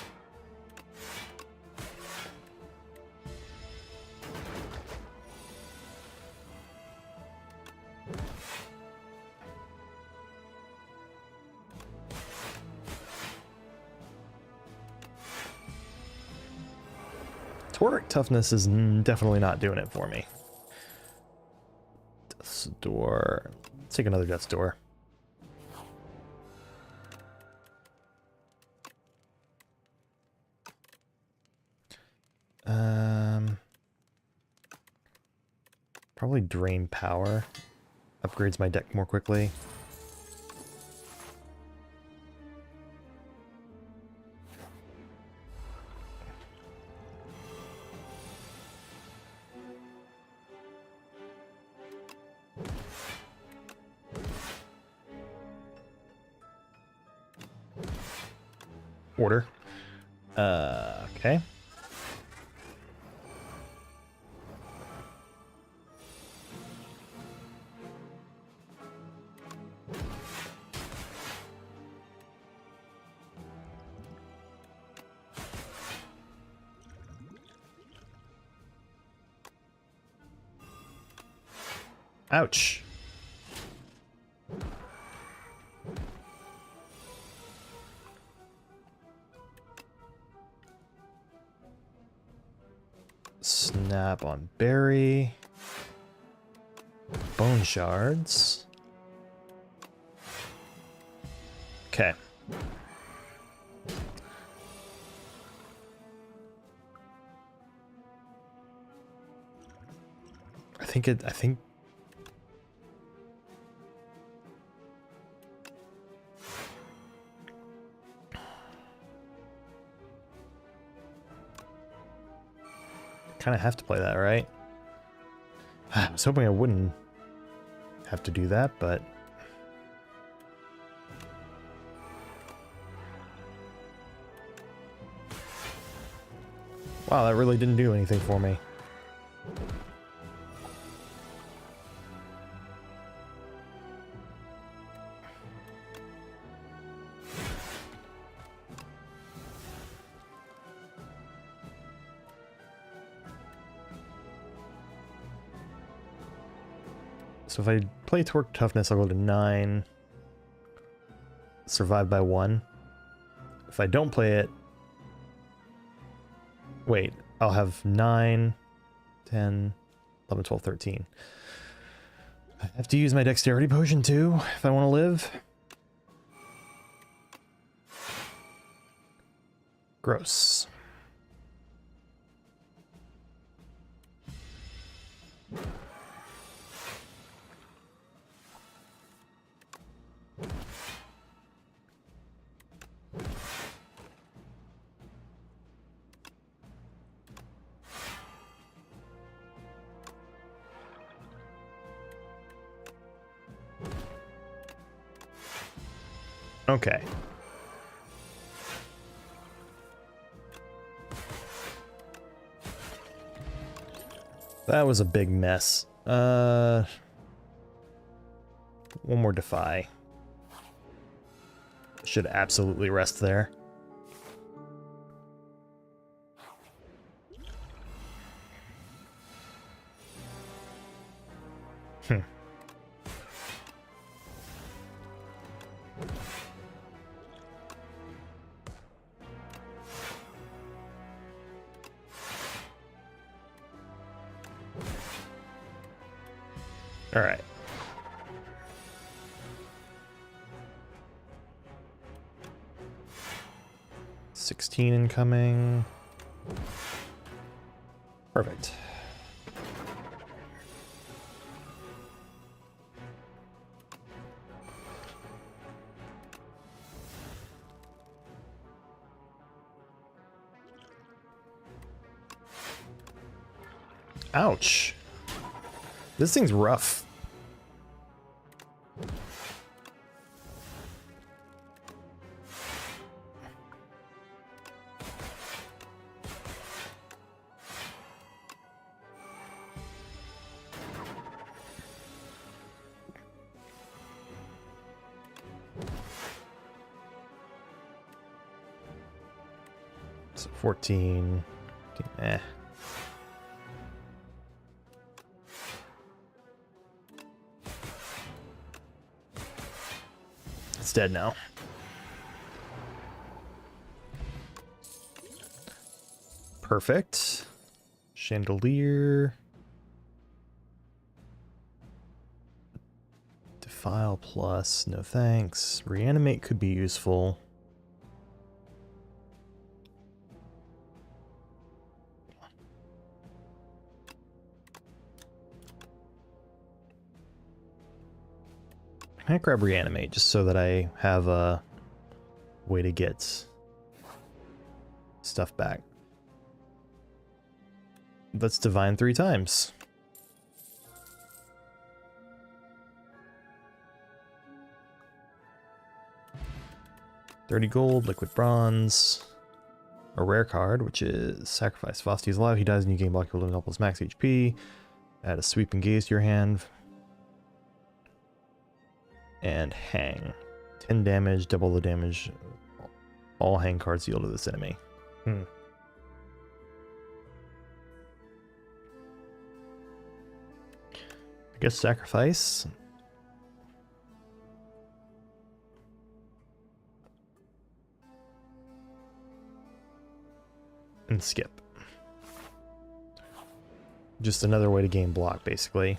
Toric toughness is definitely not doing it for me. Death's Door. Let's take another Death's Door. Probably drain power. Upgrades my deck more quickly. Order. Okay. Ouch. Snap on berry. Bone shards. Okay. I think kind of have to play that, right? I was hoping I wouldn't have to do that, but Wow, that really didn't do anything for me. So if I play Torque Toughness, I'll go to 9. Survive by 1. If I don't play it... Wait, I'll have 9, 10, 11, 12, 13. I have to use my Dexterity Potion too, if I want to live. Gross. Okay. That was a big mess. One more Defy. Should absolutely rest there. All right. $16 incoming. Perfect. Ouch. This thing's rough. So 14. Eh. It's dead now. Perfect. Chandelier. Defile plus, no thanks. Reanimate could be useful. I might grab Reanimate just so that I have a way to get stuff back. Let's Divine 3 times. $30 gold, liquid bronze, a rare card, which is Sacrifice. Whilst he's alive, he dies and you gain block equal to double his max HP. Add a Sweep and Gaze to your hand. And Hang. 10 damage, double the damage all Hang cards deal to this enemy. I guess Sacrifice. And skip. Just another way to gain block, basically.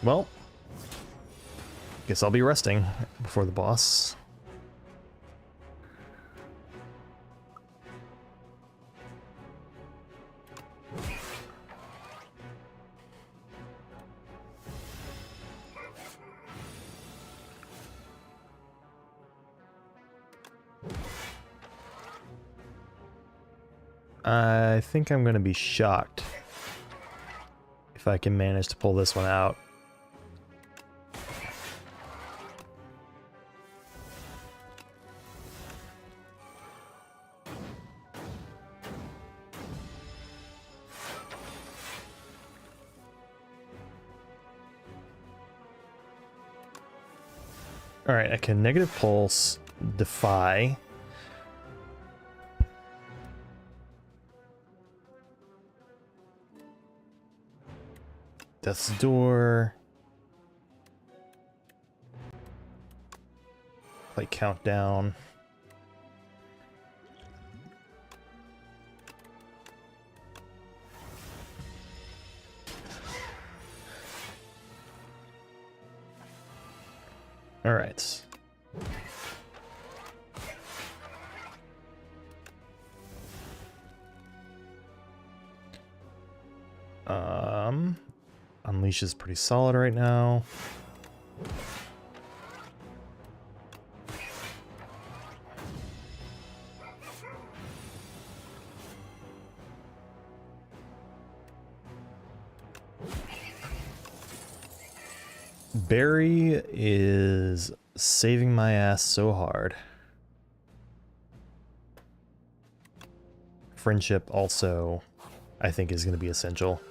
Well, guess I'll be resting before the boss. I think I'm going to be shocked if I can manage to pull this one out. Alright, I can negative pulse, defy. Death's Door. Play Countdown. All right. Unleash is pretty solid right now. Barry is saving my ass so hard. Friendship also, I think, is going to be essential.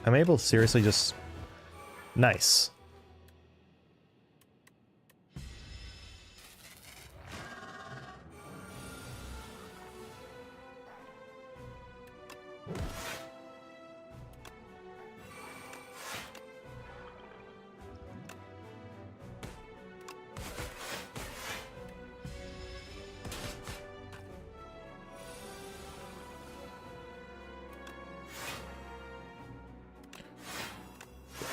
I'm able to seriously just... Nice.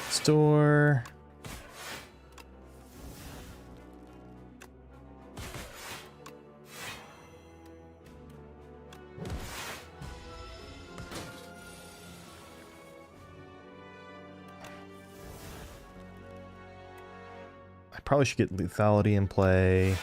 Store. I probably should get lethality in play.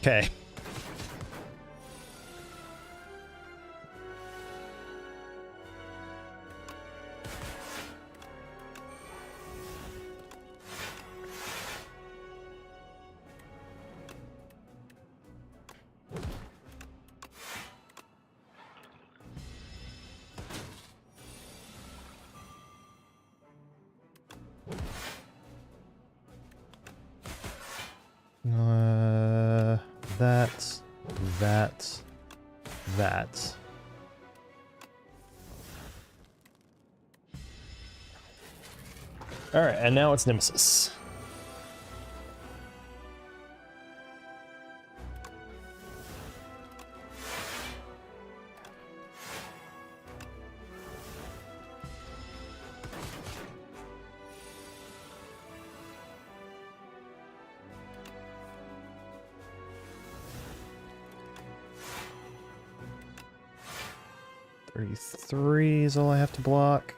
Okay. That. All right, and now it's Nemesis. Three is all I have to block.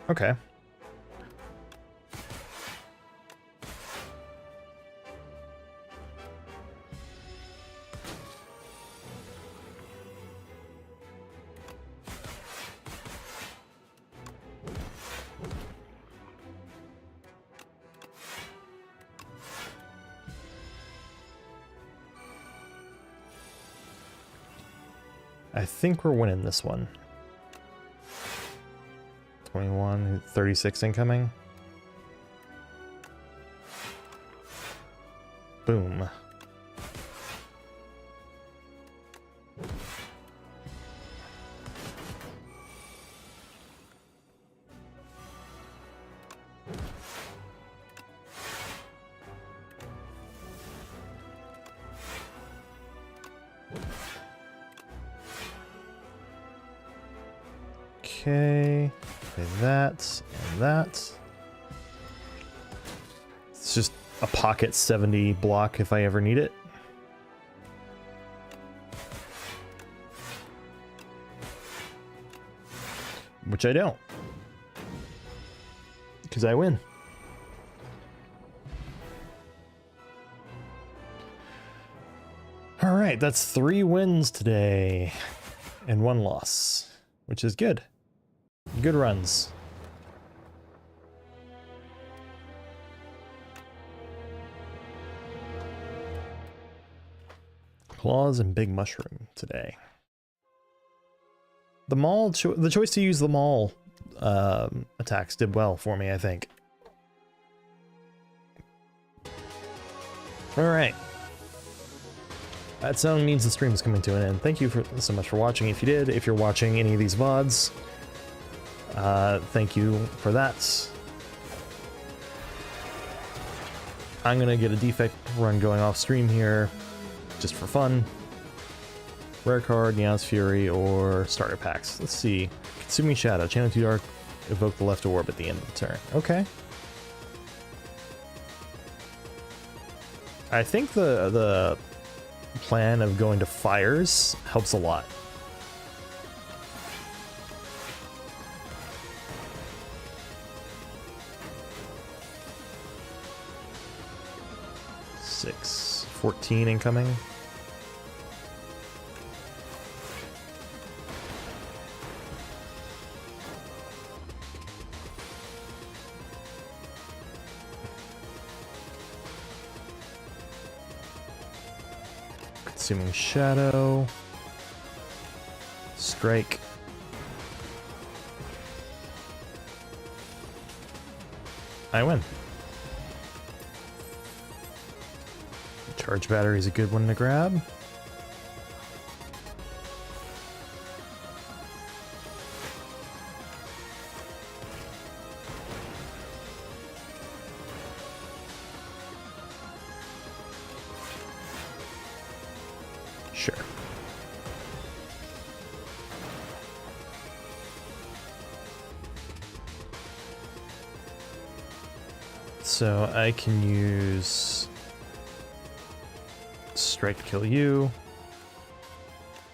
Okay. I think we're winning this one. 21, 36 incoming. Boom. Okay. Okay, that and that. It's just a pocket 70 block if I ever need it. Which I don't. Because I win. Alright, that's 3 wins today. And 1 loss. Which is good. Good runs. Claws and Big Mushroom today. The maul, the choice to use the maul attacks did well for me, I think. Alright. That sound means the stream is coming to an end. Thank you so much for watching. If you did, if you're watching any of these VoDs, thank you for that. I'm gonna get a defect run going off stream here, just for fun. Rare card, Neon's Fury, or starter packs. Let's see. Consuming Shadow, Channel 2 Dark, evoke the left orb at the end of the turn. Okay. I think the plan of going to fires helps a lot. Six, 14 incoming. Consuming Shadow. Strike. I win. Charge battery is a good one to grab. Sure. So I can use Strike to kill you.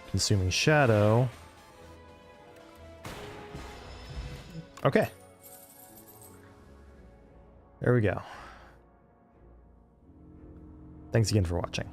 Consuming Shadow. Okay. There we go. Thanks again for watching.